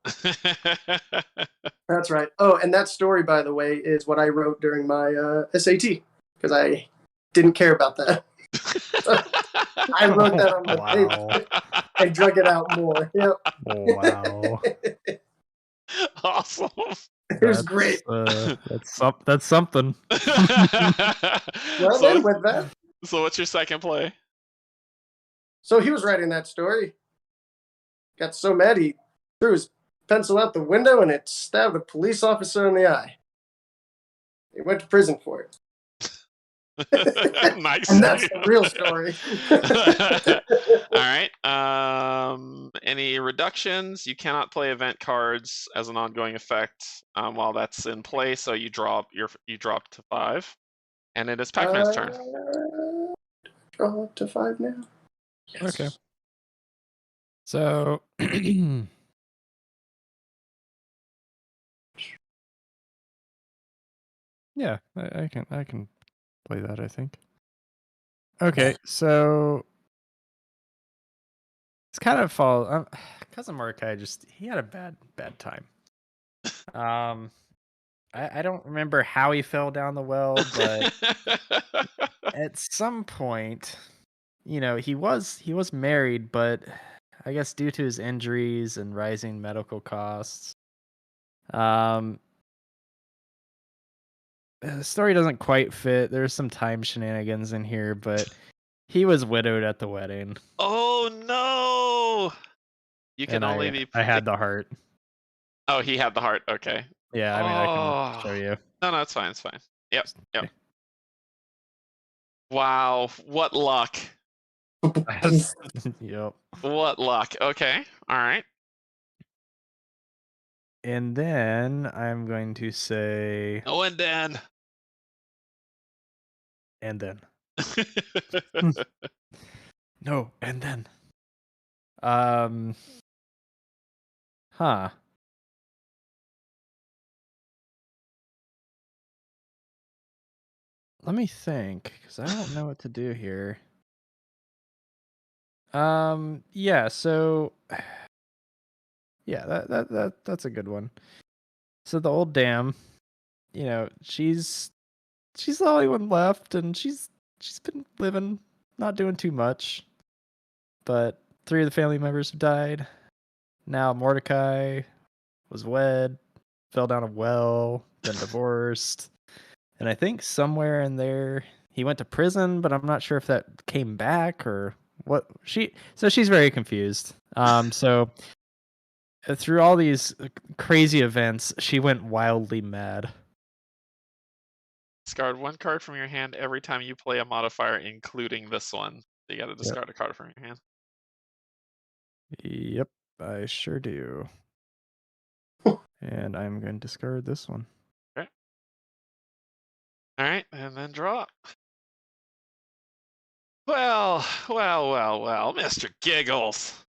That's right. Oh, and that story, by the way, is what I wrote during my SAT, because I didn't care about that. I wrote that on my paper and drug it out more. Yep. Wow. Awesome. It was great. That's something. Well, then, with that. So what's your second play? So he was writing that story. Got so mad he threw his pencil out the window and it stabbed a police officer in the eye. He went to prison for it. Nice. And that's the real story. All right. Any reductions? You cannot play event cards as an ongoing effect while that's in play, so you drop to 5. And it is Pac-Man's turn. Draw up to 5 now. Yes. Okay. So yeah, I can play that, I think. Okay, so it's kind of fall. Cousin Mordecai he had a bad time. I don't remember how he fell down the well, but at some point, he was married, but I guess due to his injuries and rising medical costs, the story doesn't quite fit. There's some time shenanigans in here, but he was widowed at the wedding. Oh no! You can only be. I had the heart. Oh, he had the heart. Okay. Yeah, I mean, I can show you. No, it's fine. It's fine. Yep. Okay. Wow, what luck. Yep. What luck. Okay. All right. And then I'm going to say. Oh, and then. And then. No, and then. Huh. Let me think, because I don't know what to do here. Yeah, so yeah, that's a good one. So the old dam, she's the only one left, and she's been living, not doing too much. But 3 of the family members have died. Now Mordecai was wed, fell down a well, then divorced. And I think somewhere in there he went to prison, but I'm not sure if that came back or what. So she's very confused. So through all these crazy events, she went wildly mad. Discard 1 card from your hand every time you play a modifier, including this one. You got to discard a card from your hand. Yep, I sure do. And I'm going to discard this one. Okay. All right, and then draw. Well, Mr. Giggles.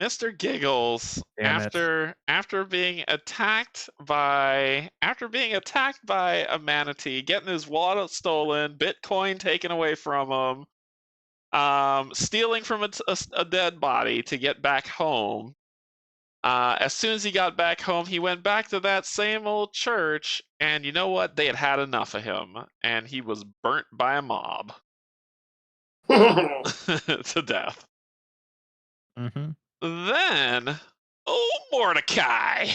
Mr. Giggles, after being attacked by a manatee, getting his wallet stolen, Bitcoin taken away from him, stealing from a dead body to get back home. As soon as he got back home, he went back to that same old church, and you know what? They had enough of him, and he was burnt by a mob. to death. Mm-hmm. Then, oh, Mordecai.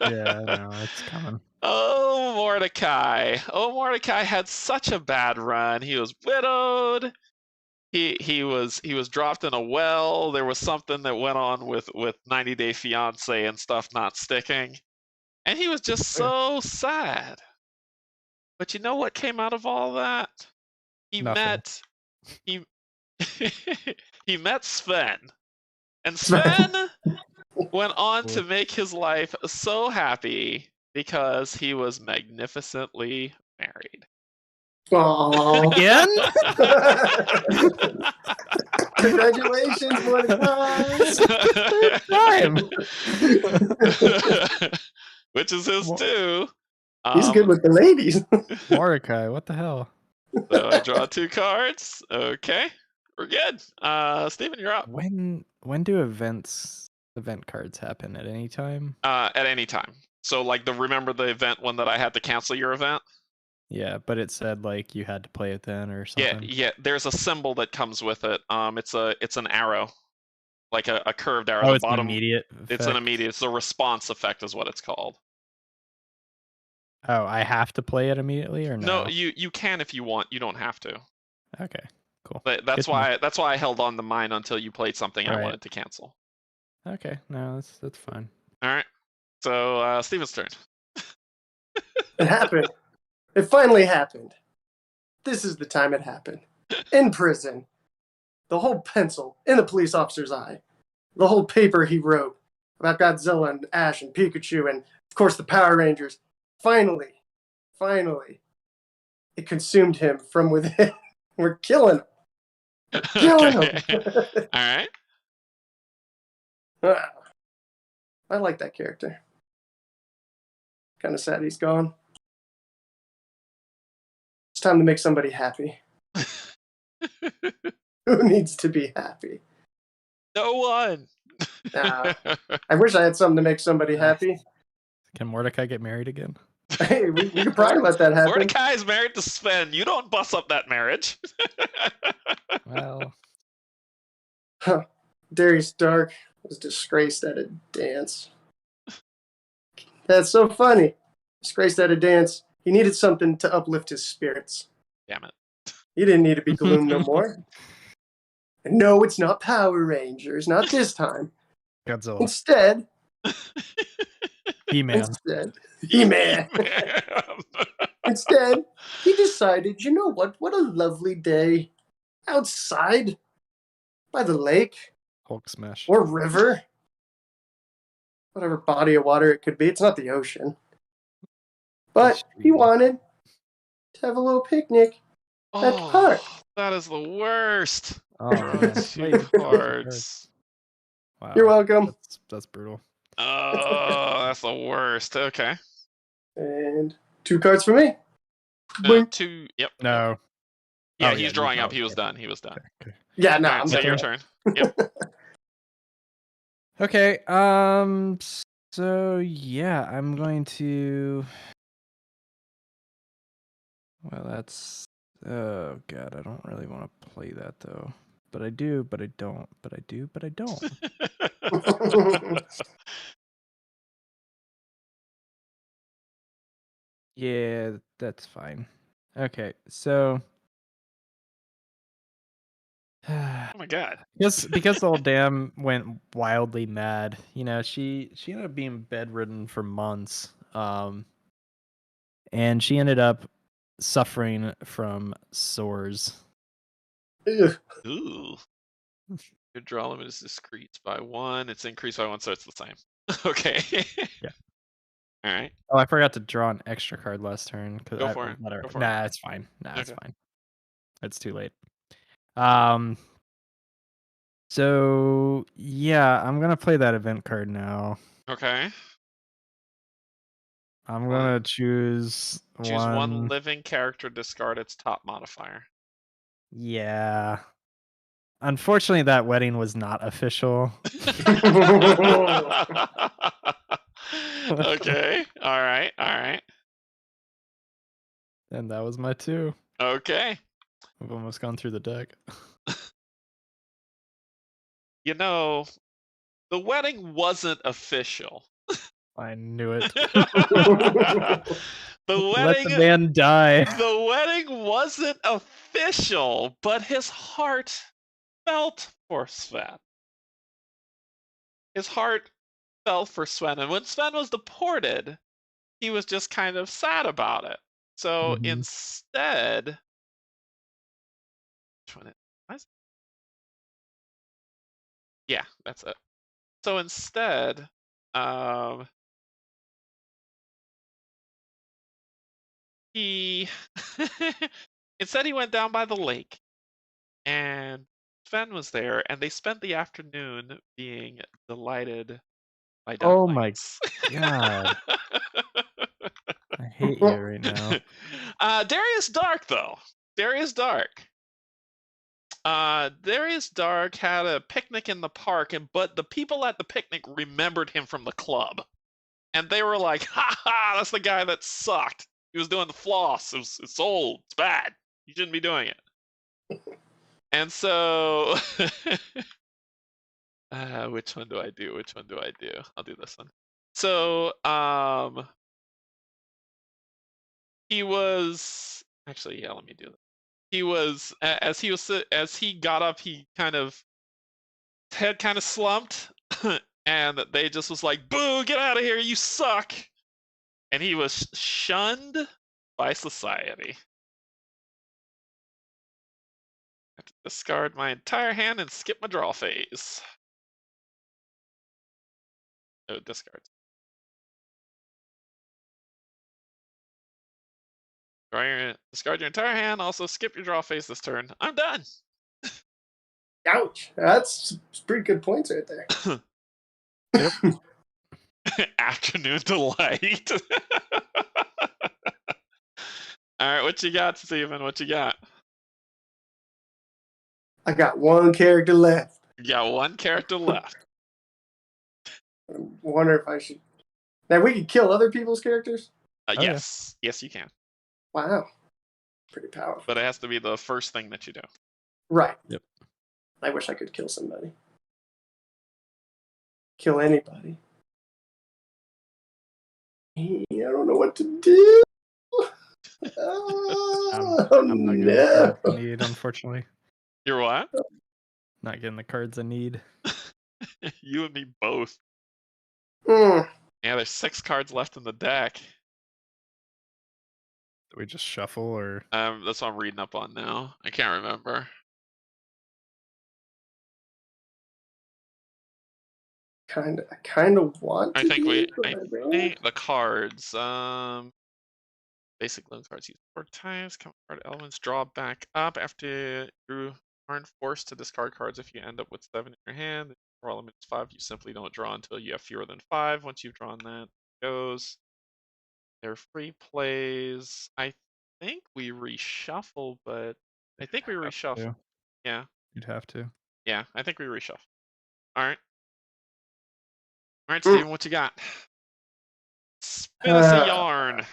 Yeah, no, it's coming. Oh, Mordecai. Oh, Mordecai had such a bad run. He was widowed. He was dropped in a well. There was something that went on with 90 Day Fiance and stuff not sticking. And he was just so sad. But you know what came out of all that? He Nothing. he he met Sven. And Sven went on to make his life so happy because he was magnificently married. Aww. Again? Congratulations, Mordecai. Time. Which is his too. He's good with the ladies. Mordecai, what the hell? So I draw 2 cards. Okay, we're good. Steven, you're up. When do event cards happen? At any time? At any time. So like remember the event one that I had to cancel your event? Yeah, but it said like you had to play it then or something. Yeah. There's a symbol that comes with it. It's an arrow, like a curved arrow. Oh, The it's bottom. an immediate. It's an effect? immediate. It's a response effect, is what it's called. Oh, I have to play it immediately or no? No, you can if you want. You don't have to. Okay, cool. But Good to know. that's why I held on to mine until you played something I Right. wanted to cancel. Okay, no, that's fine. All right. So Steven's turn. It happened. It finally happened. This is the time it happened. In prison. The whole pencil in the police officer's eye. The whole paper he wrote about Godzilla and Ash and Pikachu and, of course, the Power Rangers. Finally, it consumed him from within. We're killing him. Killing Okay. him. All right. I like that character. Kind of sad he's gone. It's time to make somebody happy. Who needs to be happy? No one. I wish I had something to make somebody happy. Can Mordecai get married again? Hey, we could probably let that happen. Mordecai is married to Sven. You don't bust up that marriage. Well, Darius Dark was disgraced at a dance. That's so funny. Disgraced at a dance. He needed something to uplift his spirits. Damn it. He didn't need to be Gloom no more. And no, it's not Power Rangers. Not this time. Godzilla. Instead, He-Man. He-Man. Instead, he decided, you know what? What a lovely day. Outside. By the lake. Hulk smash. Or river. Whatever body of water it could be. It's not the ocean. But he wanted to have a little picnic at the park. That is the worst. Oh, man. 2 cards. Wow. You're welcome. That's brutal. Oh, that's the worst. Okay. And 2 cards for me. 2. Yep. No. Yeah, Oh, he's yeah, drawing you up. draw. He was done. He was done. Okay. Yeah, no. All right, so your turn. Yep. Okay. So yeah, I'm going to. Well, that's. Oh god, I don't really want to play that though. But I do. But I don't. But I do. But I don't. Yeah, that's fine. Okay, so. Oh my god. because the old dam went wildly mad. You know, she ended up being bedridden for months. And she ended up suffering from sores. Ugh. Ooh. Your draw limit is decreased by 1. It's increased by 1, so it's the same. Okay. Yeah. All right. Oh, I forgot to draw an extra card last turn. Go for it. Whatever. Go for Nah, it's fine. It's Okay. fine. It's too late. So yeah, I'm gonna play that event card now. Okay. I'm gonna choose one living character, discard its top modifier. Yeah. Unfortunately, that wedding was not official. Okay. All right. And that was my 2. Okay. I've almost gone through the deck. You know, the wedding wasn't official. I knew it. the Let the wedding man die. the wedding wasn't official, but his heart felt for Sven. His heart felt for Sven, and when Sven was deported, he was just kind of sad about it. So instead, which one it was? Yeah, that's it. So instead, he instead he went down by the lake, and Sven was there, and they spent the afternoon being delighted by Oh my ducklings. god. I hate you right now. Darius Dark, though. Darius Dark. Darius Dark had a picnic in the park, but the people at the picnic remembered him from the club. And they were like, ha ha, that's the guy that sucked. He was doing the floss. It's old. It's bad. You shouldn't be doing it. And so, which one do I do? Which one do I do? I'll do this one. So, he was actually, yeah. Let me do it. He was as he got up, he kind of head kind of slumped, and they just was like, "Boo! Get out of here! You suck!" And he was shunned by society. I have to discard my entire hand and skip my draw phase. Oh, discard. Discard your entire hand. Also, skip your draw phase this turn. I'm done. Ouch. That's pretty good points right there. Yep. Afternoon delight. All right, what you got, Steven? What you got? I got one character left. You got one character left. I wonder if I should. Now we can kill other people's characters? Yes. Yes, you can. Wow. Pretty powerful. But it has to be the first thing that you do. Right. Yep. I wish I could kill somebody. Kill anybody. I don't know what to do. I'm not getting the cards I need, unfortunately. You're what? Not getting the cards I need. You and me both. Mm. Yeah, there's 6 cards left in the deck. Do we just shuffle or? That's what I'm reading up on now. I can't remember. I kind of want to. I think the cards. Basic loan cards use 4 times. Common card elements draw back up after you aren't forced to discard cards if you end up with 7 in your hand. Draw limit is 5. You simply don't draw until you have fewer than 5. Once you've drawn that, it goes. They're free plays. I think we reshuffle, but I think we reshuffle. Yeah. You'd have to. Yeah, I think we reshuffle. All right. All right, Steven, what you got? Spin us a yarn.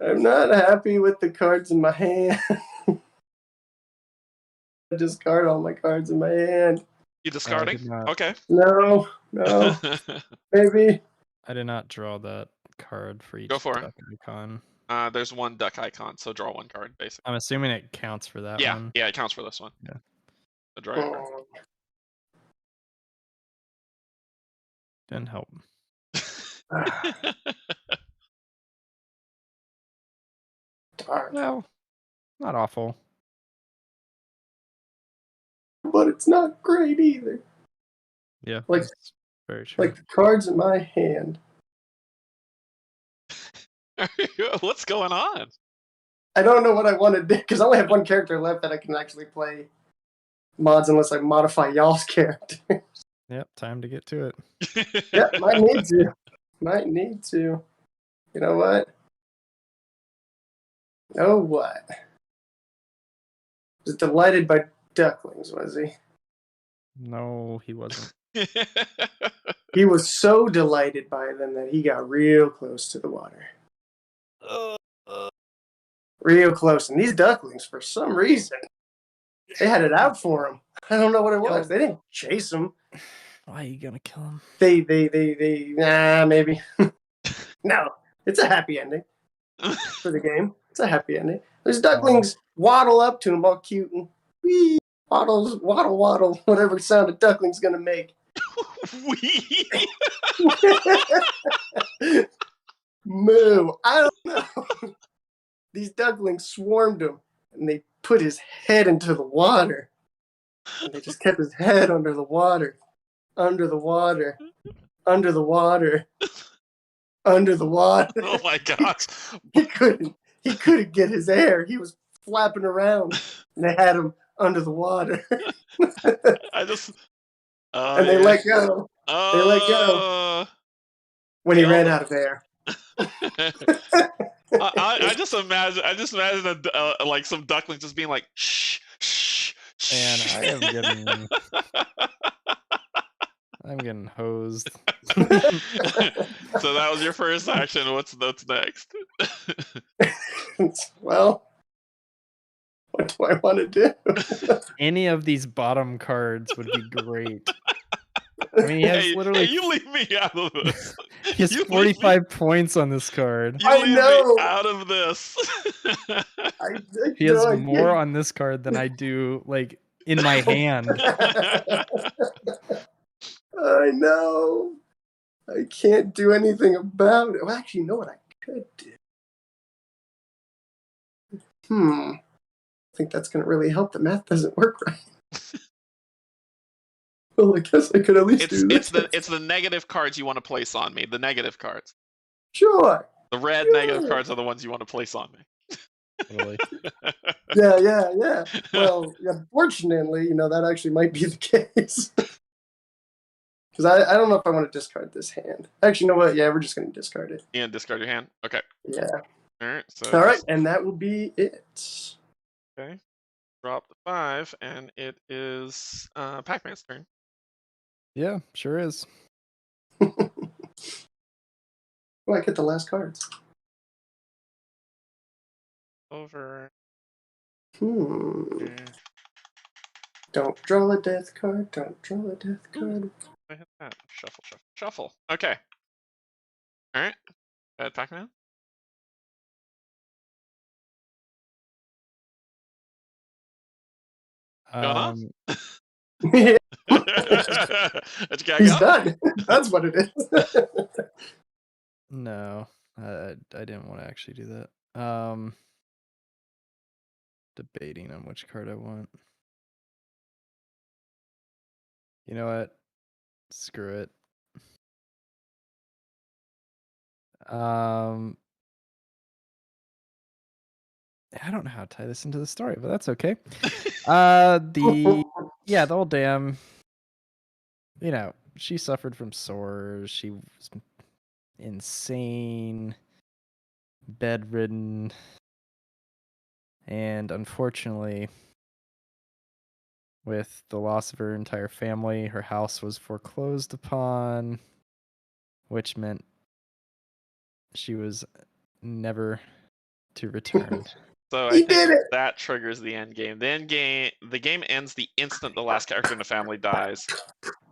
I'm not happy with the cards in my hand. I discard all my cards in my hand. You discarding? Okay. No. Maybe. I did not draw that card for each Go for duck icon. There's 1 duck icon, so draw 1 card, basically. I'm assuming it counts for that one. Yeah, it counts for this one. Yeah. So draw your card. Didn't help. Well, not awful. But it's not great either. Yeah, like very true. Like the cards in my hand. What's going on? I don't know what I want to do because I only have 1 character left that I can actually play mods unless I modify y'all's character. Yep, time to get to it. Yep, might need to. You know what? Was delighted by ducklings, was he? No, he wasn't. He was so delighted by them that he got real close to the water. Real close. And these ducklings, for some reason, they had it out for them. I don't know what it was. They didn't chase them. Why are you gonna kill him? Maybe. No, it's a happy ending for the game. It's a happy ending. Those ducklings waddle up to him all cute and wee, waddle, whatever sound a duckling's gonna make. Wee. Moo. I don't know. These ducklings swarmed him and they put his head into the water. And they just kept his head under the water. Under the water. Under the water. Under the water. Oh my gosh. He couldn't get his air. He was flapping around. And they had him under the water. And they let go. They let go. When he ran out of air. I just imagine like some ducklings just being like shh shh shh. And I'm getting hosed. So that was your first action. What's next? Well, what do I want to do? Any of these bottom cards would be great. I mean, he has literally. Hey, you leave me out of this. He has 45 points on this card. You leave me out of this. He has more on this card than I do, like, in my hand. I know. I can't do anything about it. Well, actually, you know what I could do? I think that's going to really help. The math doesn't work right. Well, I guess I could at least do this. It's the negative cards you want to place on me. The negative cards. Sure. The red negative cards are the ones you want to place on me. Really? Yeah. Well, unfortunately, that actually might be the case. Because I don't know if I want to discard this hand. Actually, you know what? Yeah, we're just going to discard it. And discard your hand? Okay. Yeah. All right, and that will be it. Okay. Drop the 5, and it is Pac-Man's turn. Yeah, sure is. Oh, I get the last cards. Over. Don't draw a death card. Don't draw a death card. I hit that. Shuffle. Okay. All right. Pac-Man. Going on? He's done. That's what it is. No, I didn't want to actually do that. Debating on which card I want. You know what? Screw it. I don't know how to tie this into the story, but that's okay. The old dam, she suffered from sores. She was insane, bedridden, and unfortunately, with the loss of her entire family, her house was foreclosed upon, which meant she was never to return. So I think that triggers the end game. The game ends the instant the last character in the family dies.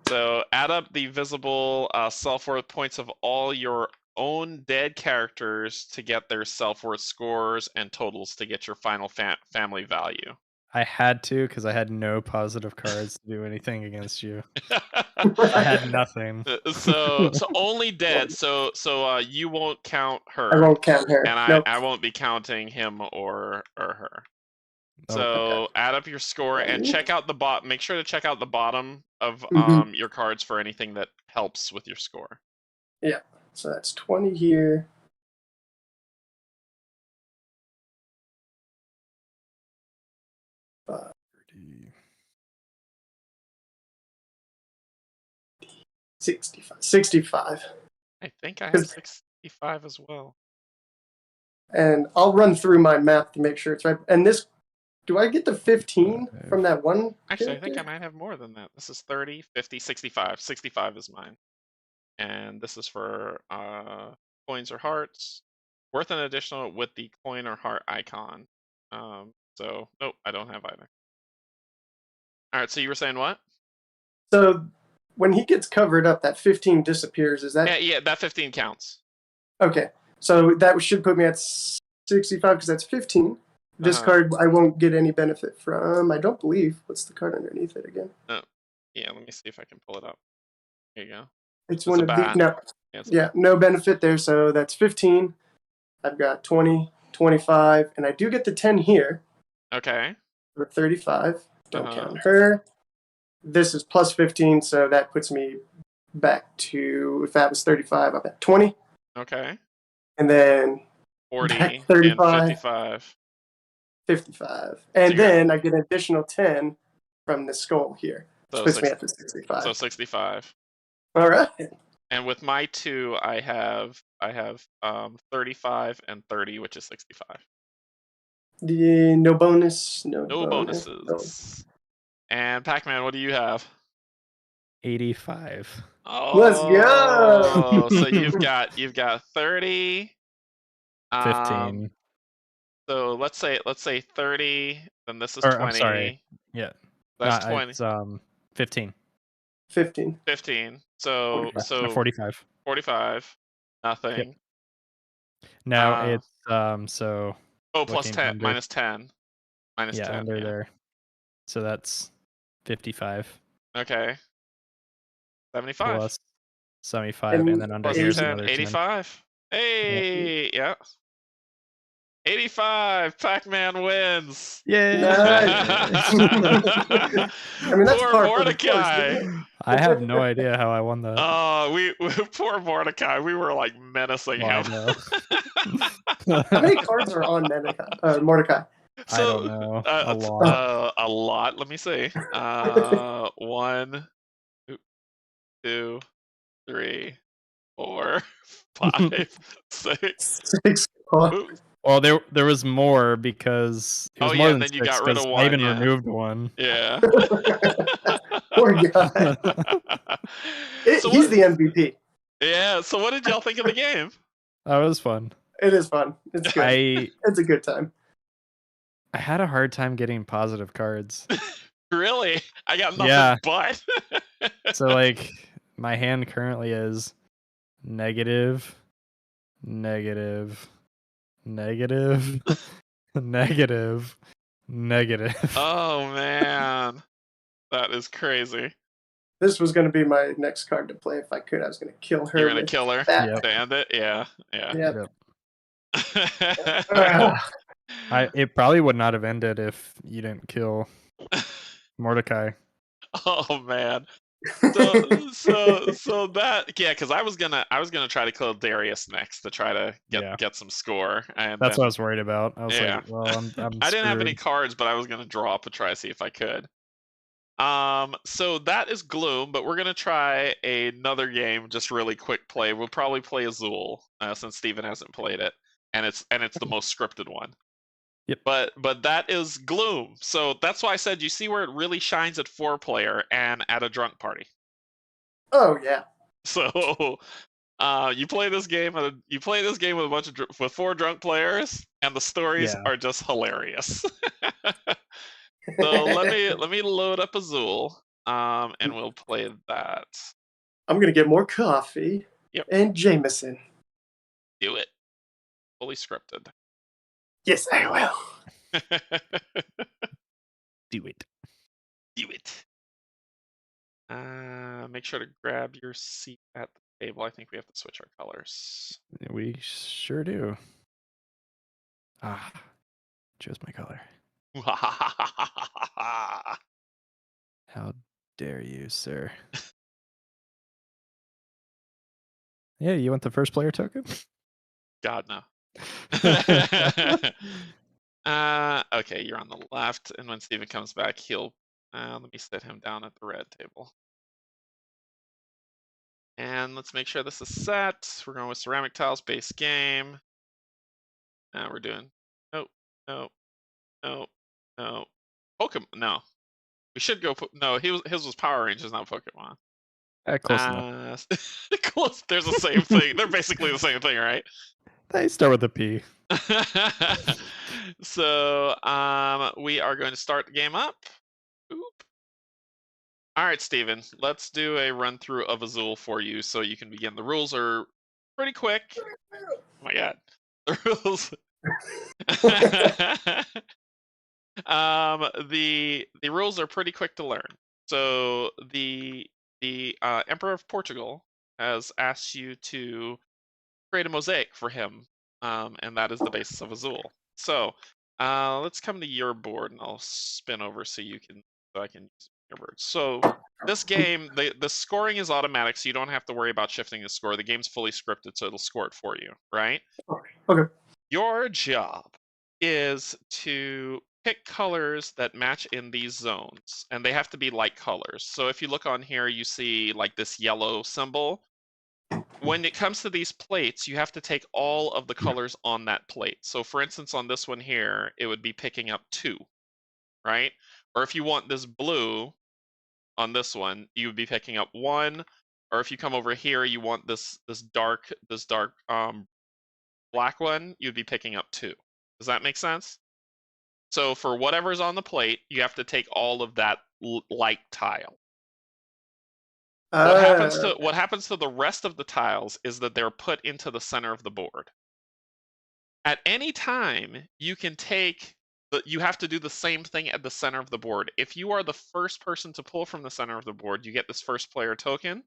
So add up the visible self-worth points of all your own dead characters to get their self-worth scores and totals to get your final family value. I had to because I had no positive cards to do anything against you. I had nothing. So only dead. So you won't count her. I won't count her. And I won't be counting him or her. So add up your score and check out the bot. Make sure to check out the bottom of your cards for anything that helps with your score. Yeah. So that's 20 here. Uh, 65. I think I have 65 as well. And I'll run through my math to make sure it's right. And this, do I get the 15 from that one? Actually, I think I might have more than that. This is 30, 50, 65. 65 is mine. And this is for coins or hearts. Worth an additional with the coin or heart icon. So nope, I don't have either. All right, so you were saying what? So when he gets covered up, that 15 disappears. Is that Yeah, that 15 counts. okay? So that should put me at 65 because that's 15. This card I won't get any benefit from. I don't believe. What's the card underneath it again? Oh, yeah, let me see if I can pull it up. Here you go. It's a one of the bat. no. Yeah, no benefit there. So that's 15. I've got 20, 25, and I do get the 10 here. Okay. For 35. Don't count her. This is plus 15, so that puts me back to, if that was 35, I'm at 20. Okay. And then 40 back 35, and 55. 55. And then I get an additional 10 from the skull here, which puts me at the 65. So 65. All right. And with my 2, I have 35 and 30, which is 65. No bonus. No bonuses. No. And Pac-Man, what do you have? 85. Oh, let's go. So you've got 30. 15. So let's say 30. Then this is Or, 20. I'm sorry. Yeah. That's 20. It's 15. 15. 15. So 45. 45. Nothing. Yep. No, it's so. Oh, plus 10, under, minus 10. Minus 10. Under there. So that's 55. Okay. 75. Plus 75, and then under plus here's 10, another 85. 10. Hey, yeah. 85. Pac-Man wins. Yay! Nice. I mean, that's poor Mordecai. I have no idea how I won that. Oh, we poor Mordecai. We were like menacing him. I know. How many cards are on Mordecai? I don't know. A lot. A lot. Let me see. 1, 2, 3, 4, 5, 6. 6. Well, there was more because it was more than then 6, you got rid of 1. I even removed 1. Yeah. Poor guy. He's the MVP. Yeah. So what did y'all think of the game? That was fun. It is fun. It's good. It's a good time. I had a hard time getting positive cards. Really? I got nothing but. So like my hand currently is negative, negative, negative, negative, negative. Oh man, that is crazy. This was going to be my next card to play if I could. I was going to kill her. You're going to kill her? Yep. Stand it? Yeah. Yep. It probably would not have ended if you didn't kill Mordecai. Oh man. So that because I was gonna try to kill Darius next to try to get some score, and that's what I was worried about. I was like, well, I'm I didn't have any cards, but I was gonna draw up and try to see if I could. So that is Gloom, but we're gonna try another game, just really quick play. We'll probably play Azul since Steven hasn't played it, and it's the most scripted one. Yep. But that is Gloom. So that's why I said you see where it really shines at 4-player and at a drunk party. Oh yeah. So you play this game with with 4 drunk players, and the stories are just hilarious. So let me load up Azul, and we'll play that. I'm gonna get more coffee. Yep. And Jameson. Do it. Fully scripted. Yes, I will. Do it. Do it. Make sure to grab your seat at the table. I think we have to switch our colors. We sure do. Chose my color. How dare you, sir? Yeah, you want the first player token? God, no. Okay, you're on the left, and when Steven comes back, he'll let me sit him down at the red table. And let's make sure this is set. We're going with ceramic tiles, base game. Now we're doing no. Pokemon, no. We should go no, his was Power Rangers, not Pokemon. Close enough. Close. There's the same thing. They're basically the same thing, right? They start with a P. So we are going to start the game up. Oop. All right, Steven, let's do a run through of Azul for you so you can begin. The rules are pretty quick. Oh my god. The rules. The rules are pretty quick to learn. So the Emperor of Portugal has asked you to create a mosaic for him, and that is the basis of Azul. So let's come to your board, and I'll spin over so I can use your board. So this game, the scoring is automatic, so you don't have to worry about shifting the score. The game's fully scripted, so it'll score it for you, right? Okay. Your job is to pick colors that match in these zones, and they have to be light colors. So if you look on here, you see like this yellow symbol. When it comes to these plates, you have to take all of the colors on that plate. So for instance, on this one here, it would be picking up 2, right? Or if you want this blue on this one, you would be picking up 1. Or if you come over here, you want this dark black one, you'd be picking up 2. Does that make sense? So for whatever's on the plate, you have to take all of that light tile. What happens to the rest of the tiles is that they're put into the center of the board. At any time, you can take you have to do the same thing at the center of the board. If you are the first person to pull from the center of the board, you get this first player token,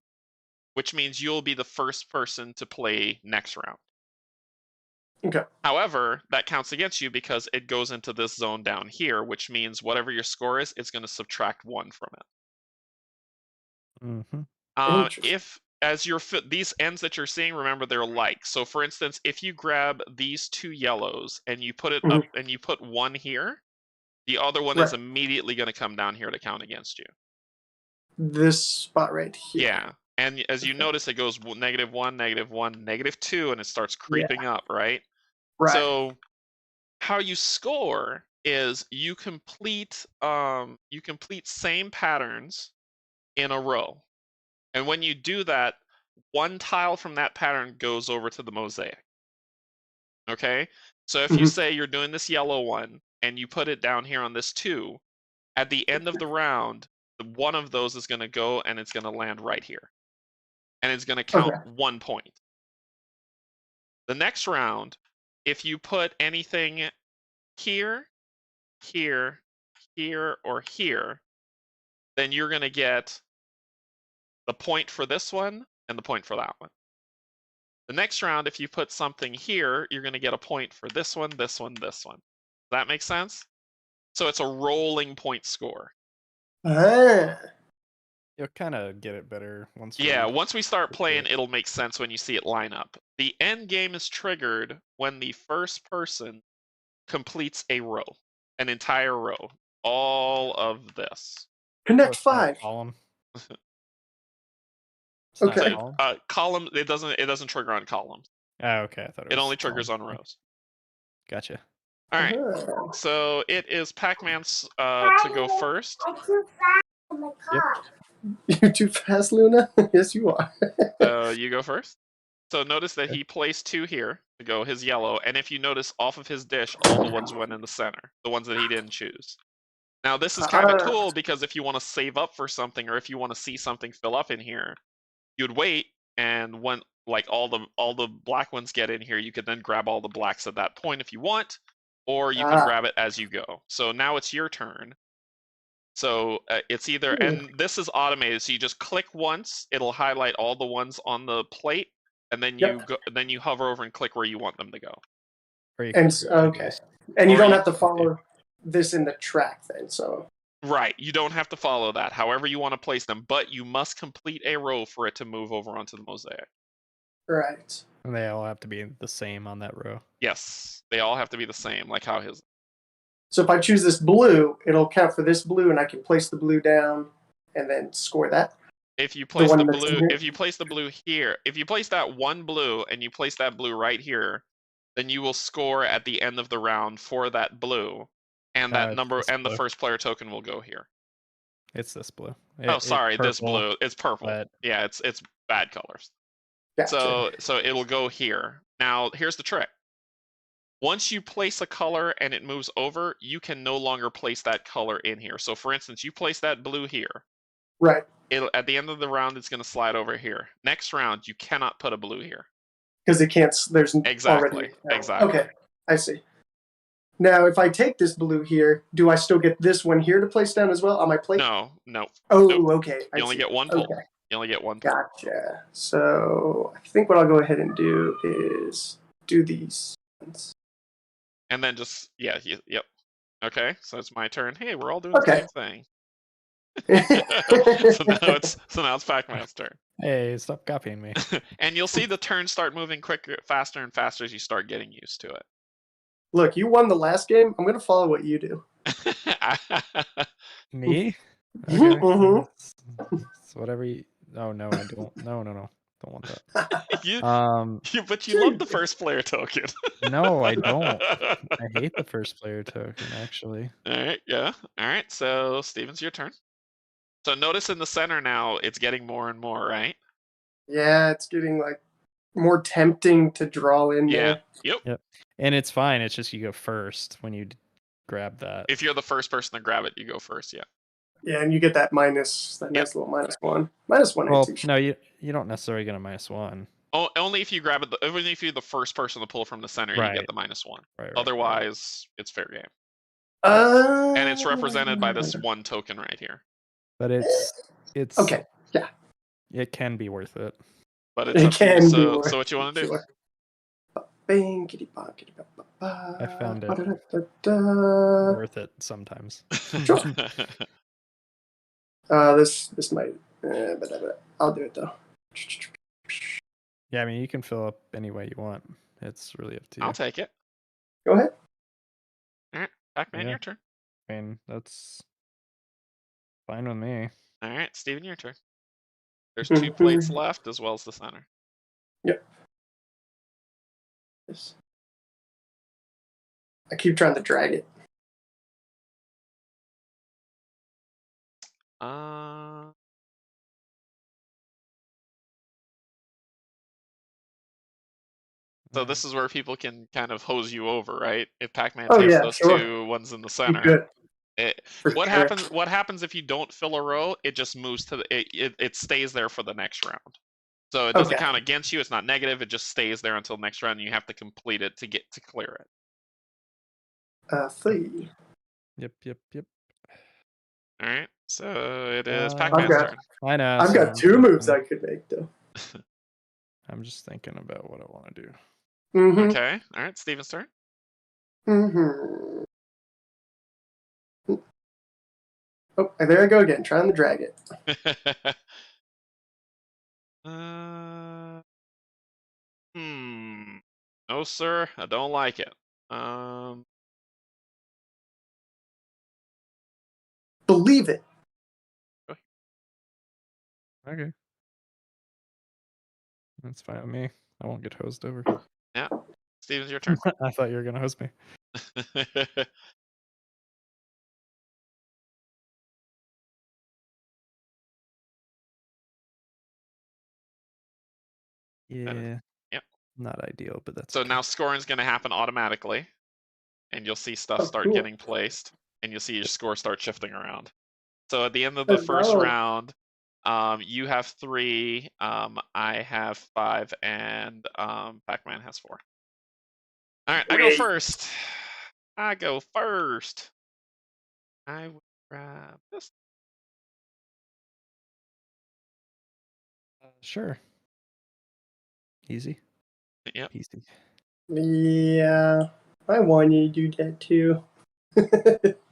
which means you'll be the first person to play next round. Okay. However, that counts against you because it goes into this zone down here, which means whatever your score is, it's going to subtract 1 from it. Mm-hmm. If as these ends that you're seeing, remember they're like. So for instance, if you grab these 2 yellows and you put it up and you put 1 here, the other one is immediately going to come down here to count against you. This spot right here. Yeah. And as you notice, it goes -1, -1, -2, and it starts creeping up, right? Right. So how you score is you complete same patterns in a row. And when you do that, 1 tile from that pattern goes over to the mosaic. Okay? So if you say you're doing this yellow one and you put it down here on this 2, at the end of the round, one of those is going to go and it's going to land right here. And it's going to count 1 point. The next round, if you put anything here, here, here, or here, then you're going to get the point for this one and the point for that one. The next round, if you put something here, you're going to get a point for this one, this one, this one. Does that make sense? So it's a rolling point score. You'll kind of get it better once. Once we start playing, it'll make sense when you see it line up. The end game is triggered when the first person completes a row, an entire row, all of this. Connect 5. Column. Okay. Column. It doesn't trigger on columns. Oh, okay. I thought it only triggers on rows. Gotcha. All right. So it is Pac-Man's to go first. Yep. You're too fast, Luna? Yes, you are. You go first. So notice that he placed 2 here to go his yellow, and if you notice off of his dish, all the ones went in the center, the ones that he didn't choose. Now this is kind of cool because if you want to save up for something or if you want to see something fill up in here, you'd wait, and when like all the black ones get in here, you could then grab all the blacks at that point if you want, or you can grab it as you go. So now it's your turn. So it's either, and this is automated, so you just click once, it'll highlight all the ones on the plate, and then you hover over and click where you want them to go. And and you don't have to follow this in the track then, so. Right, you don't have to follow that, however you want to place them, but you must complete a row for it to move over onto the mosaic. Right. And they all have to be the same on that row. Yes, they all have to be the same, like how his. So if I choose this blue, it'll count for this blue, and I can place the blue down and then score that. If you place the blue, if you place the blue here, if you place that 1 blue and you place that blue right here, then you will score at the end of the round for that blue, and that number and the first player token will go here. It's this blue. This blue. It's purple. But... Yeah, it's bad colors. Gotcha. So it'll go here. Now here's the trick. Once you place a color and it moves over, you can no longer place that color in here. So for instance, you place that blue here. Right. At the end of the round, it's going to slide over here. Next round, you cannot put a blue here. Because it can't. There's Exactly. already. Exactly. Okay, I see. Now, if I take this blue here, do I still get this one here to place down as well on my plate? No. Oh, Nope. okay. You only get one pull. Okay. You only get one pull. Gotcha. So I think what I'll go ahead and do is do these ones. And then just yep. Okay, so it's my turn. Hey, we're all doing Okay. the same thing. so now it's Pac-Man's turn. Hey, stop copying me. And you'll see the turns start moving quicker, faster and faster as you start getting used to it. Look, you won the last game. I'm going to follow what you do. Me? Okay. Mhm. It's whatever you. Oh no, I don't. No. Don't want that. But you love the first player token. No, I don't. I hate the first player token, actually. All right, yeah. All right, so Steven's your turn. So notice in the center now, it's getting more and more, right? Yeah, it's getting like more tempting to draw in there. Yep. And it's fine. It's just you go first when you grab that. If you're the first person to grab it, you go first, yeah. Yeah, and you get that nice little -1. -1 Well, ain't too no, you don't necessarily get a -1. Oh, only if you grab it. Only if you're the first person to pull from the center, you Right. get the -1. Right. Otherwise, it's fair game. And And it's represented by this one token right here. But it's okay. Yeah. It can be worth it. But it's It up to you. can be So worth what you want to do? Sure. I found it Ba-da-da-da-da. worth it sometimes. Sure. This might. I'll do it though. Yeah, I mean, you can fill up any way you want. It's really up to you. I'll take it. Go ahead. All right, Pac-Man, Yeah. your turn. I mean, that's fine with me. All right, Steven, your turn. There's 2 plates left as well as the center. Yep. Yes. I keep trying to drag it. So this is where people can kind of hose you over, right? If Pac-Man Oh, takes yeah, those sure. 2 ones in the You center. good. What sure. happens? What happens if you don't fill a row? It just moves to the. It stays there for the next round. So it doesn't Okay. count against you. It's not negative. It just stays there until next round. And you have to complete it to get to clear it. 3. Yep. All right. So it is I've Pac-Man's got- turn. I know. I've so got I'm 2 moves thinking- I could make though. I'm just thinking about what I want to do. Mm-hmm. Okay. All right. Steven's turn. Mm-hmm. Oh, there I go again, trying to drag it. No, sir. I don't like it. Believe it. Okay. That's fine with me. I won't get hosed over. Yeah. Steven's your turn. I thought you were gonna host me. Yeah. Yep. Not ideal, but that's So okay. now scoring's going to happen automatically, and you'll see stuff start cool. getting placed, and you'll see your score start shifting around. So at the end of the first no. round, you have 3, I have 5, and Pac-Man has 4. All right, I go Wait. first. I will grab this. Sure. Easy. Yep. Easy. Yeah, I want you to do that too.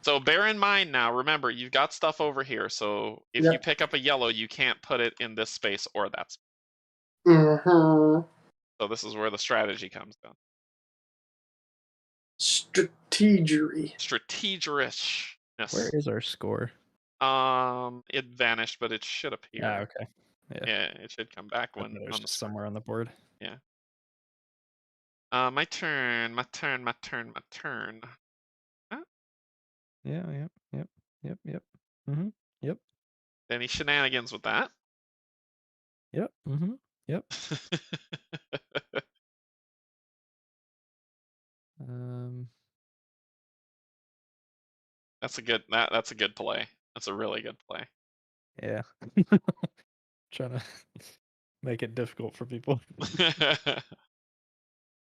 So bear in mind now, remember, you've got stuff over here. So if you pick up a yellow, you can't put it in this space or that space. Mm-hmm. So this is where the strategy comes in. Strategerishness. Where is our score? It vanished, but it should appear. Ah, okay. Yeah, it should come back I when thought it was on the just somewhere on the board. Yeah. My turn. Yeah. Yep. Mm-hmm. Yep. Any shenanigans with that? Yep. Mm-hmm. Yep. That's a good play. That's a really good play. Yeah. Trying to make it difficult for people.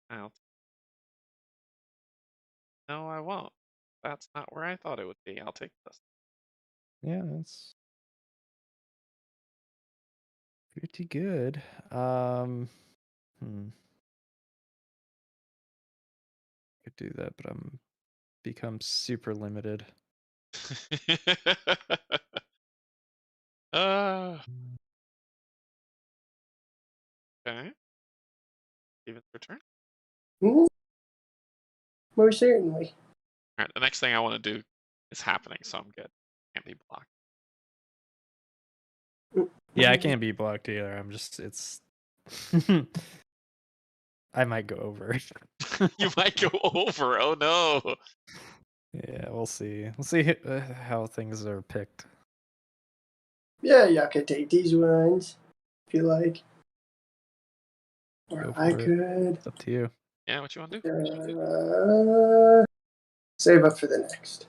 I'll- No, I won't. That's not where I thought it would be. I'll take this. Yeah, that's pretty good. Could do that, but I'm become super limited. uh, okay. Steven's return. Mm, More certainly. All right. The next thing I want to do is happening, so I'm good. Can't be blocked. Yeah, I can't be blocked either. I'm just it's I might go over. You might go over. Oh no. Yeah, we'll see. We'll see how things are picked. Yeah, y'all could take these ones if you like. Or Go I for it. could It's up to you. Yeah, what you want to do? save up for the next.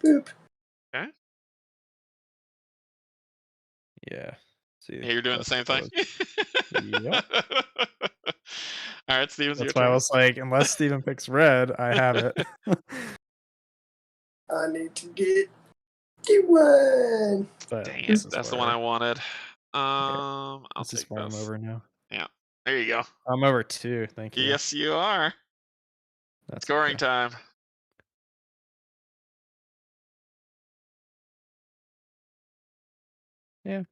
Boop. Okay. Yeah. See. Yeah, you're doing the same thing. Yep. All right, Steven's your That's why I turn. was like, unless Steven picks red, I have it. I need to get the one. Dang it, that's the one I wanted. I'll This is take why I'm this. over now. Yeah, there you go. I'm over 2. Thank you. Yes, you are. That's Scoring okay. time. Yeah,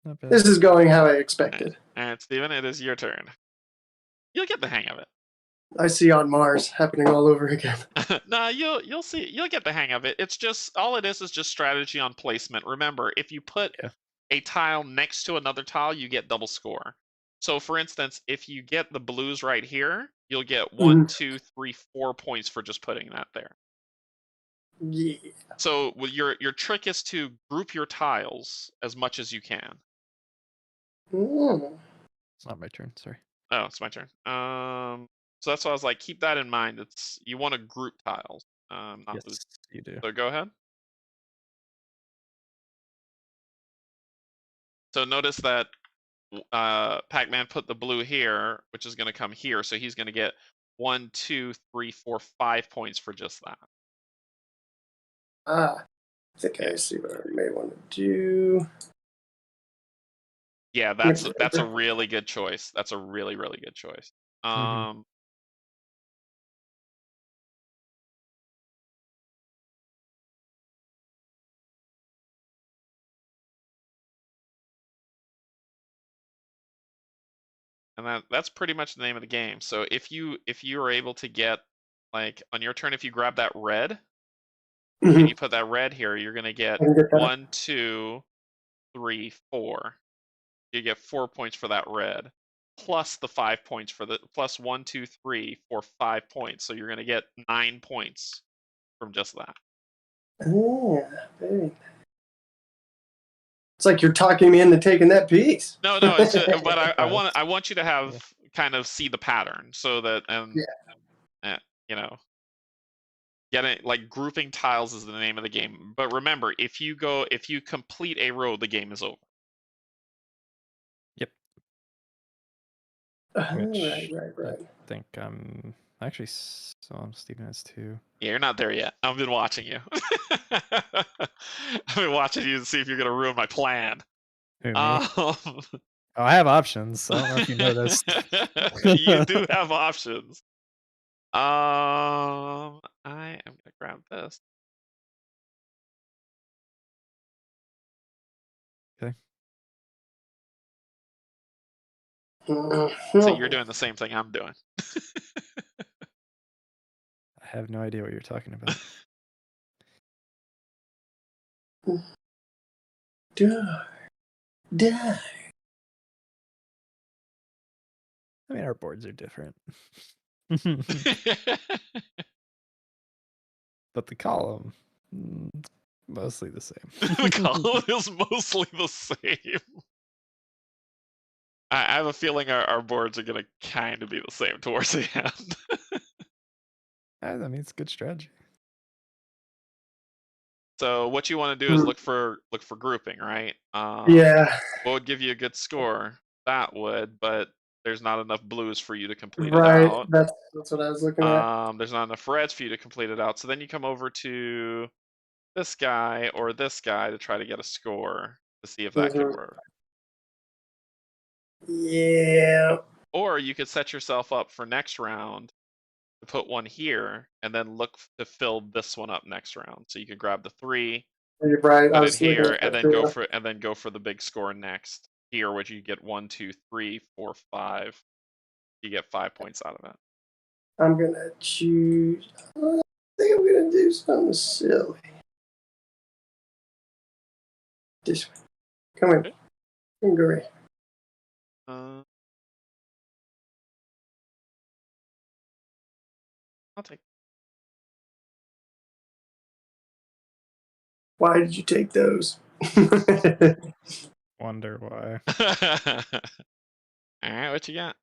not bad. This is going how I expected. All right, Steven, it is your turn. You'll get the hang of it. I see on Mars happening all over again. No, you'll see. You'll get the hang of it. It's just all it is just strategy on placement. Remember, if you put a tile next to another tile, you get double score. So, for instance, if you get the blues right here, you'll get 1, 2, 3, 4 points for just putting that there. Yeah. So, your trick is to group your tiles as much as you can. It's not my turn. Sorry. Oh, it's my turn. So that's why I was like, keep that in mind. It's you want to group tiles, not Yes, lose. you do. So go ahead. So notice that Pac-Man put the blue here, which is going to come here. So he's going to get 1, 2, 3, 4, 5 points for just that. I think I see what I may want to do. Yeah, that's a really good choice. That's a really, really good choice. And that's pretty much the name of the game. So if you are able to get, like, on your turn, if you grab that red and you put that red here, you're gonna get 1, 2, 3, 4. You get 4 points for that red, plus the 5 points for the plus 1, 2, 3, 4, 5 points. So you're gonna get 9 points from just that. Yeah, very nice. It's like you're talking me into taking that piece. No, it's just, but I want you to have kind of see the pattern so that you know, getting like grouping tiles is the name of the game. But remember, if you complete a row, the game is over. Yep. Right. I think actually I'm Steven has 2. Yeah, you're not there yet. I've been watching you. I've been watching you to see if you're gonna ruin my plan. Who, me? I have options. I don't know if you noticed. You do have options. I am gonna grab this. Okay. So you're doing the same thing I'm doing. I have no idea what you're talking about. Die. I mean, our boards are different. But the column, mostly the same. The column is mostly the same. I have a feeling our boards are going to kind of be the same towards the end. I mean, it's a good strategy. So what you want to do is look for grouping, right? Yeah. What would give you a good score? That would, but there's not enough blues for you to complete it Right. out. That's what I was looking at. There's not enough reds for you to complete it out. So then you come over to this guy or this guy to try to get a score to see if that could work. Yeah. Or you could set yourself up for next round to put one here and then look to fill this one up next round. So you could grab the 3, You're right. put it here, and then go for the big score next. Here, which you get 1, 2, 3, 4, 5. You get 5 points out of it. I'm gonna choose. I think I'm gonna do something silly. This way. Come in. Okay. Come go right. I'll take. Why did you take those? Wonder why. All right, what you got?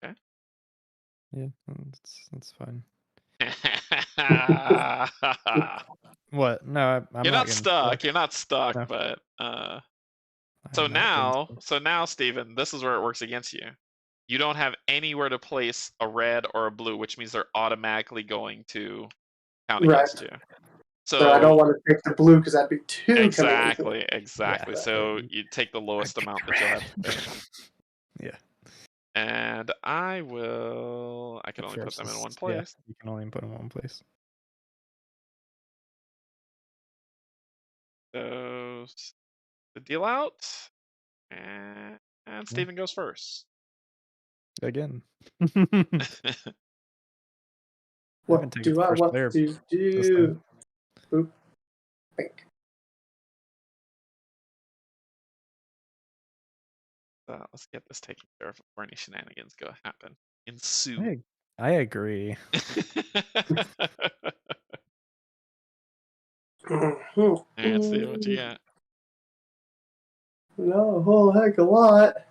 Okay. Yeah, that's fine. What? No, I'm You're not stuck. stuck. You're not stuck, No. but So now, Steven, this is where it works against you. You don't have anywhere to place a red or a blue, which means they're automatically going to count against you. So I don't want to pick the blue because that'd be 2 exactly. Yeah, so you take the lowest amount that you'll have to pick. Yeah. And I can only put them in one place. Yeah, you can only put them in one place. So the deal out, and Steven goes first. Again. What do I want to do? Oop. Think. Let's get this taken care of before any shenanigans ensue. I agree. And see what you got. No, a whole heck of a lot.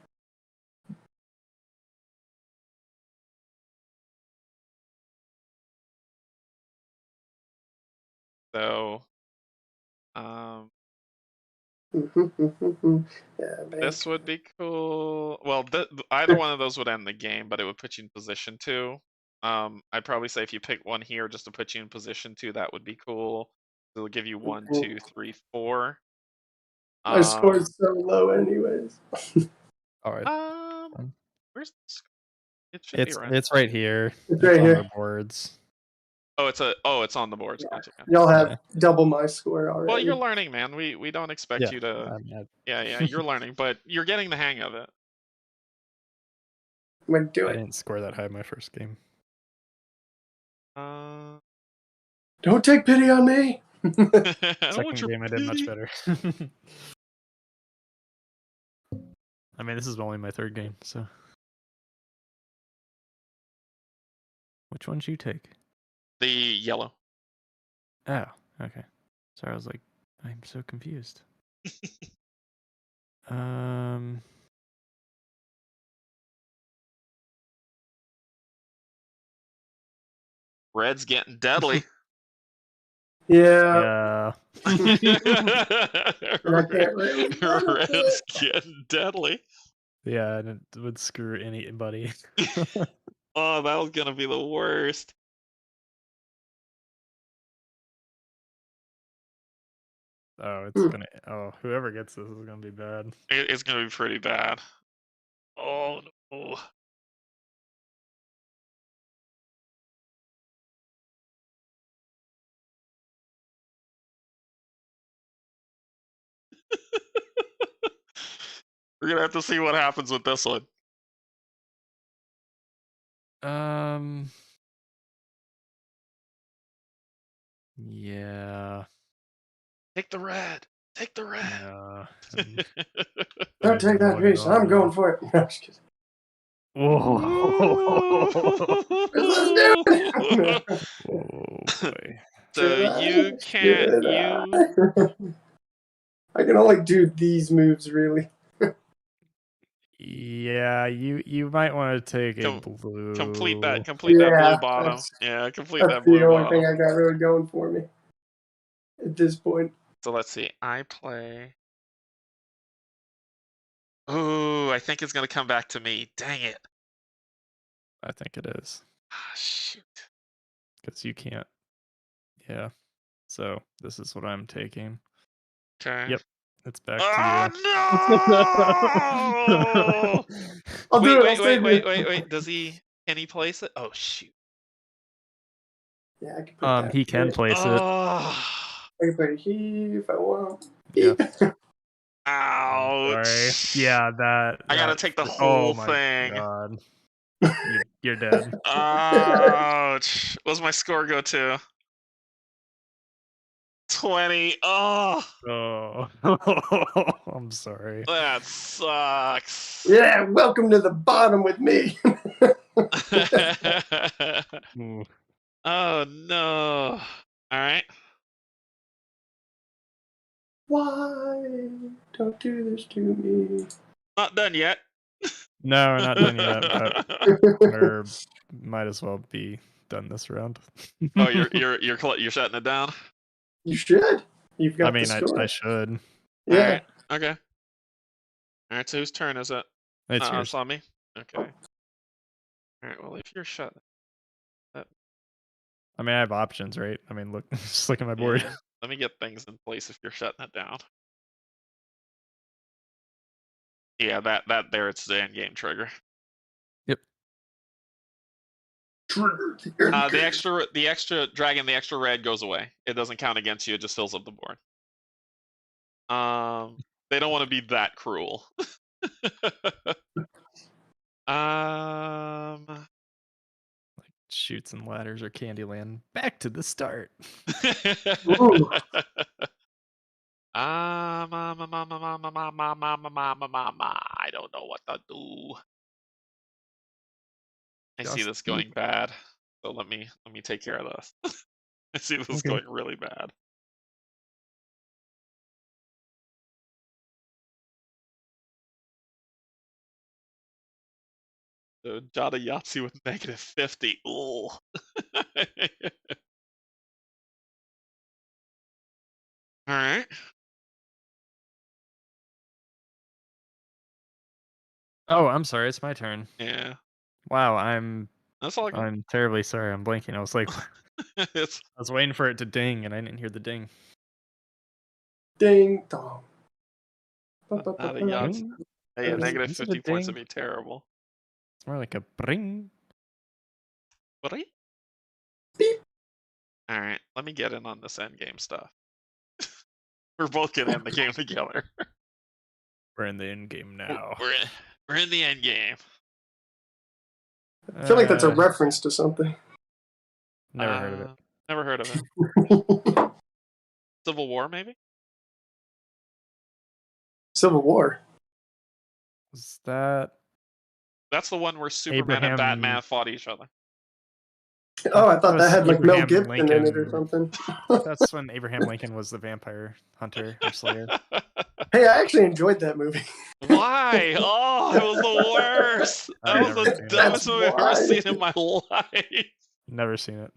So, this would be cool. Well, either one of those would end the game, but it would put you in position 2. I'd probably say if you pick one here just to put you in position 2, that would be cool. It'll give you 1, 2, 3, 4. My score's so low, anyways. All right. Where's the score? It's right here. It's right here. On the boards. It's on the boards. Yeah. Gotcha. Y'all have double my score already. Well, you're learning, man. We don't expect you to. Yeah, you're learning, but you're getting the hang of it. I'm gonna do I it. didn't score that high in my first game. Don't take pity on me. Second game, I did much better. I mean, this is only my 3rd game, so. Which one did you take? The yellow. Oh, okay. Sorry, I was like, I'm so confused. Red's getting deadly. Yeah. Red's getting deadly. Yeah, and it would screw anybody. Oh, that was gonna be the worst. Oh, it's gonna. Oh, whoever gets this is gonna be bad. It's gonna be pretty bad. Oh no. We're gonna have to see what happens with this one. Yeah. Take the red. Take the red. Yeah. Don't take that piece. I'm going for it. No, just kidding. Whoa. Let's do it. Oh boy. So you can't. I can only do these moves, really. Yeah, you might want to take a Com- blue. Complete that blue bottom. Yeah, complete that That's blue the only bottom. thing I got really going for me at this point. So let's see. I play. Ooh, I think it's gonna come back to me. Dang it. I think it is Ah, shoot. because you can't. Yeah. So this is what I'm taking. Okay. Yep. It's back Oh to no! you. I'll do it. I'll Wait. save you. Wait. Can he place it? Oh shoot. Yeah, I can put that. He can there. place it. Oh. I can put it here if I want. Yeah. Ouch. Sorry. Yeah, that. I gotta that- take the oh whole my thing. God. You're dead. Ouch. What's my score go to? 20. Oh, Oh. I'm sorry. that sucks. Yeah, welcome to the bottom with me. Ooh. Oh no. All right. Why don't do this to me? Not done yet. No, we're not done yet, but we might as well be done this round. Oh, you're shutting it down. You should. You've got I mean, the score. I should. Yeah. All right. Okay. All right. So whose turn is it? It's yours. It's on me. Okay. All right. Well, if you're shut. I mean, I have options, right? I mean, look, just look at my board. Yeah. Let me get things in place if you're shutting it down. Yeah, that there, it's the end game trigger. Yep. Trigger. The extra dragon, the extra red goes away. It doesn't count against you. It just fills up the board. They don't want to be that cruel. Like Chutes and Ladders or Candyland. Back to the start. Ooh. I don't know what to do. I see this going bad. So let me take care of this. I see this Okay. going really bad. So Jada Yahtzee with -50. Ooh. All right. Oh, I'm sorry. It's my turn. Yeah. Wow, I'm That's all. I'm terribly sorry. I'm blanking. I was like, It's I was waiting for it to ding, and I didn't hear the ding. Ding dong. not a Yahtzee. Ding? Hey, Is- negative is it a 50 points would ding? be terrible. It's more like a bring. Right? Beep. All right. Let me get in on this end game stuff. We're both getting in the game together. We're in the end game now. We're in the end game. I feel like that's a reference to something. Never heard of it. Never heard of it. Civil War, maybe? Civil War. Was that? That's the one where Superman and Abraham- Batman fought each other. Oh, I thought that was had like Mel Abraham Gibson in it or Lincoln. something. That's when Abraham Lincoln was the vampire hunter or slayer. Hey, I actually enjoyed that movie. Why? Oh, it was the worst. I've That was never the seen it. dumbest movie I've ever Why? seen in my life. Never seen it.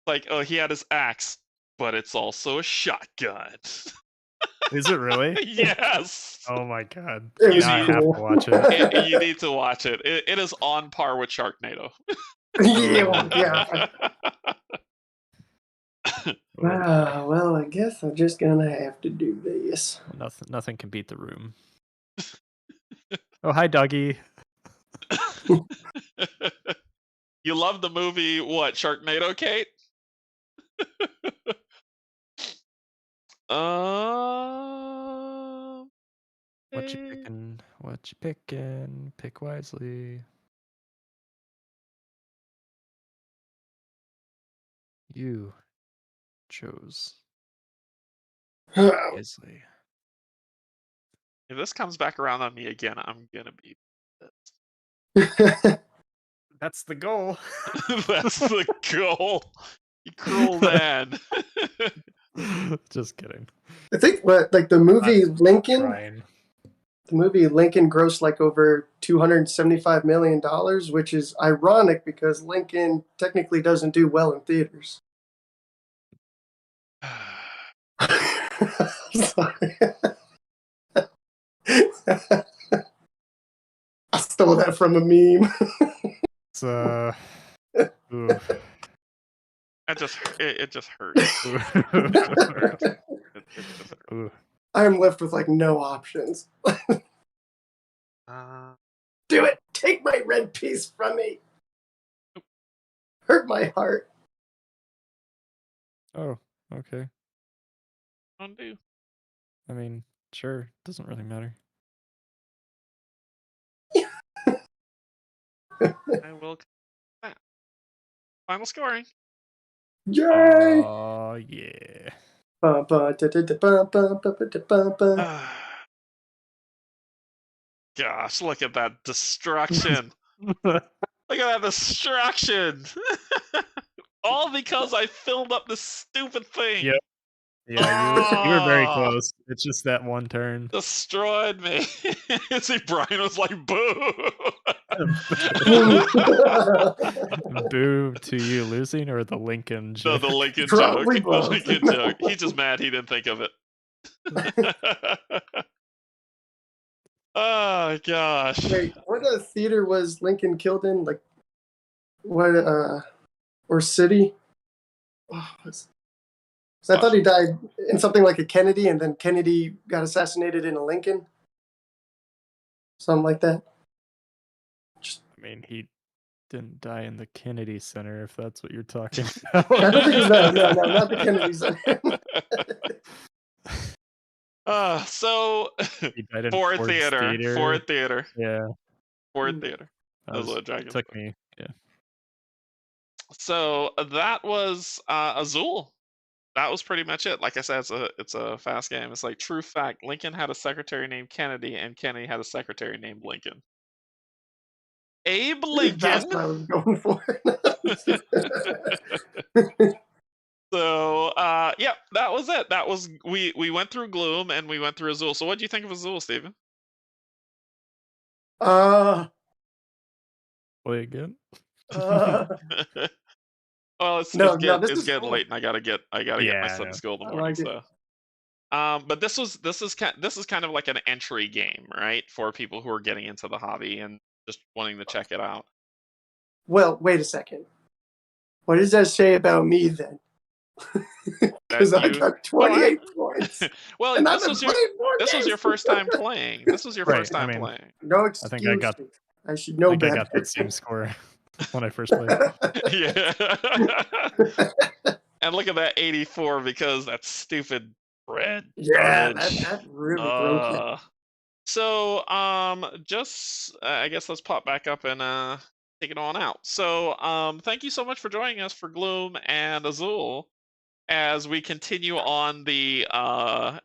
Like, oh, he had his axe, but it's also a shotgun. Is it really? Yes. Oh my god! It was Now I have cool. to watch it. You need to watch it. It is on par with Sharknado. Yeah. Well, I guess I'm just gonna have to do this. Nothing can beat the room. Oh, hi, doggy. You love the movie, what, Sharknado, Kate? What you picking? What you picking? Pick wisely. You chose wisely. If this comes back around on me again, I'm gonna be That's the goal. That's the goal. You cruel man. Just kidding. I think what like the movie Lincoln. Trying. The movie Lincoln grossed like over $275 million, which is ironic because Lincoln technically doesn't do well in theaters. Sorry. I stole that from a meme. It's ooh. It just hurts. Ooh. It just hurts. Ooh. I'm left with like no options. Do it! Take my red piece from me! Hurt my heart. Oh, okay. Undo. I mean, sure. Doesn't really matter. I will. Final scoring. Yay! Oh, yeah. Gosh, look at that destruction. Look at that destruction. All because I filled up this stupid thing. Yep. Yeah, you were very Ah, close. It's just that one turn. destroyed me. See, Brian was like, boo. Boo to you losing or the Lincoln No, joke? the Lincoln joke. Probably The both. Lincoln joke. He's just mad he didn't think of it. Oh gosh. Wait, what theater was Lincoln killed in? Like, what, or city? Oh, I thought he died in something like a Kennedy, and then Kennedy got assassinated in a Lincoln. Something like that. I mean, he didn't die in the Kennedy Center, if that's what you're talking about. I don't think it was that. No, not the Kennedy Center. So He died in Ford Ford's Theater. Ford Theater. Yeah. Ford Theater. That's what Dragon took said. me. Yeah. So that was Azul. That was pretty much it. Like I said, it's a fast game. It's like true fact. Lincoln had a secretary named Kennedy, and Kennedy had a secretary named Lincoln. Abe That's Lincoln. what I was going for. So yeah, that was it. That was we went through Gloom and we went through Azul. So what do you think of Azul, Steven? Play again. Well, it's getting late, and I gotta get my son to school in the morning. So, but this is kind of like an entry game, right, for people who are getting into the hobby and just wanting to check it out. Well, wait a second. What does that say about me then? Because I got 28 points. Well, and this was your first time playing. This was your first time playing. No excuse. I think I got. I should know better. I got that same score when I first played. Yeah. And look at that 84 because that stupid red. Yeah, that really broke it. So just I guess let's pop back up and take it on out. So thank you so much for joining us for Gloom and Azul as we continue on the I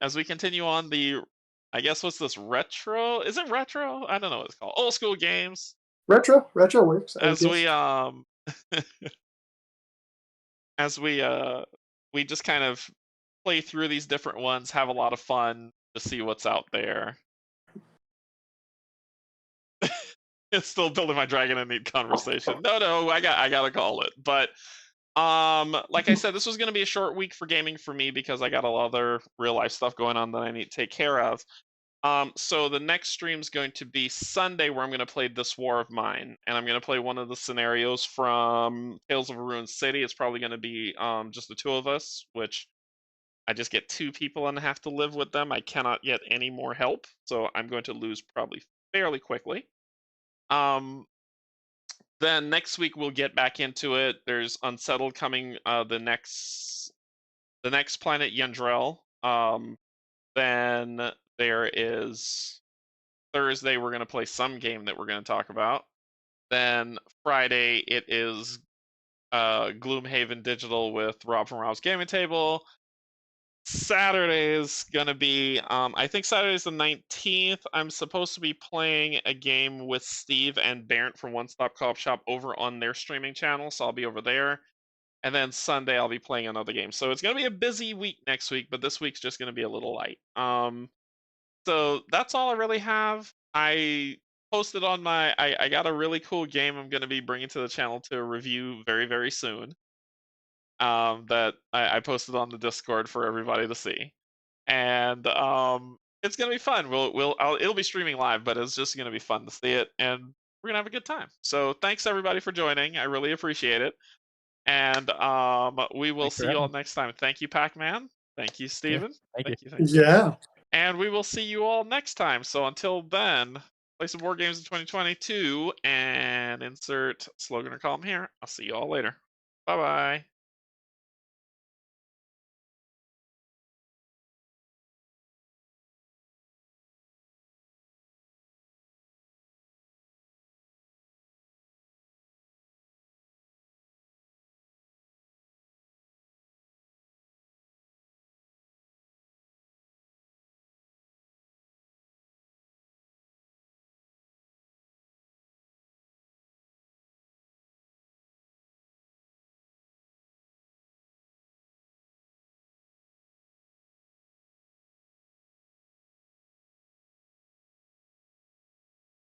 guess what's this, retro? Is it retro? I don't know what it's called. Old school games. Retro works. As we we just kind of play through these different ones, have a lot of fun to see what's out there. It's still building my dragon and need conversation. No, I gotta call it. But like I said, this was gonna be a short week for gaming for me because I got a lot of other real life stuff going on that I need to take care of. So the next stream is going to be Sunday, where I'm going to play This War of Mine, and I'm going to play one of the scenarios from Tales of a Ruined City. It's probably going to be just the two of us, which I just get 2 people and have to live with them. I cannot get any more help, so I'm going to lose probably fairly quickly. Then next week we'll get back into it. There's Unsettled coming. The next planet, Yendrel. Then there is Thursday, we're going to play some game that we're going to talk about. Then Friday, it is Gloomhaven Digital with Rob from Rob's Gaming Table. Saturday is going to be, I think Saturday's the 19th. I'm supposed to be playing a game with Steve and Barrett from One Stop Co-op Shop over on their streaming channel, so I'll be over there. And then Sunday, I'll be playing another game. So it's going to be a busy week next week, but this week's just going to be a little light. So that's all I really have. I posted on my. I got a really cool game I'm going to be bringing to the channel to review very, very soon. That I posted on the Discord for everybody to see, and it's gonna be fun. It'll be streaming live, but it's just gonna be fun to see it, and we're gonna have a good time. So thanks everybody for joining. I really appreciate it, and we will Thanks for see you all having next time. Thank you, Pac-Man. Thank you, Steven. thank you. Thank you. Yeah. And we will see you all next time. So until then, play some board games in 2022 and insert slogan or column here. I'll see you all later. Bye bye.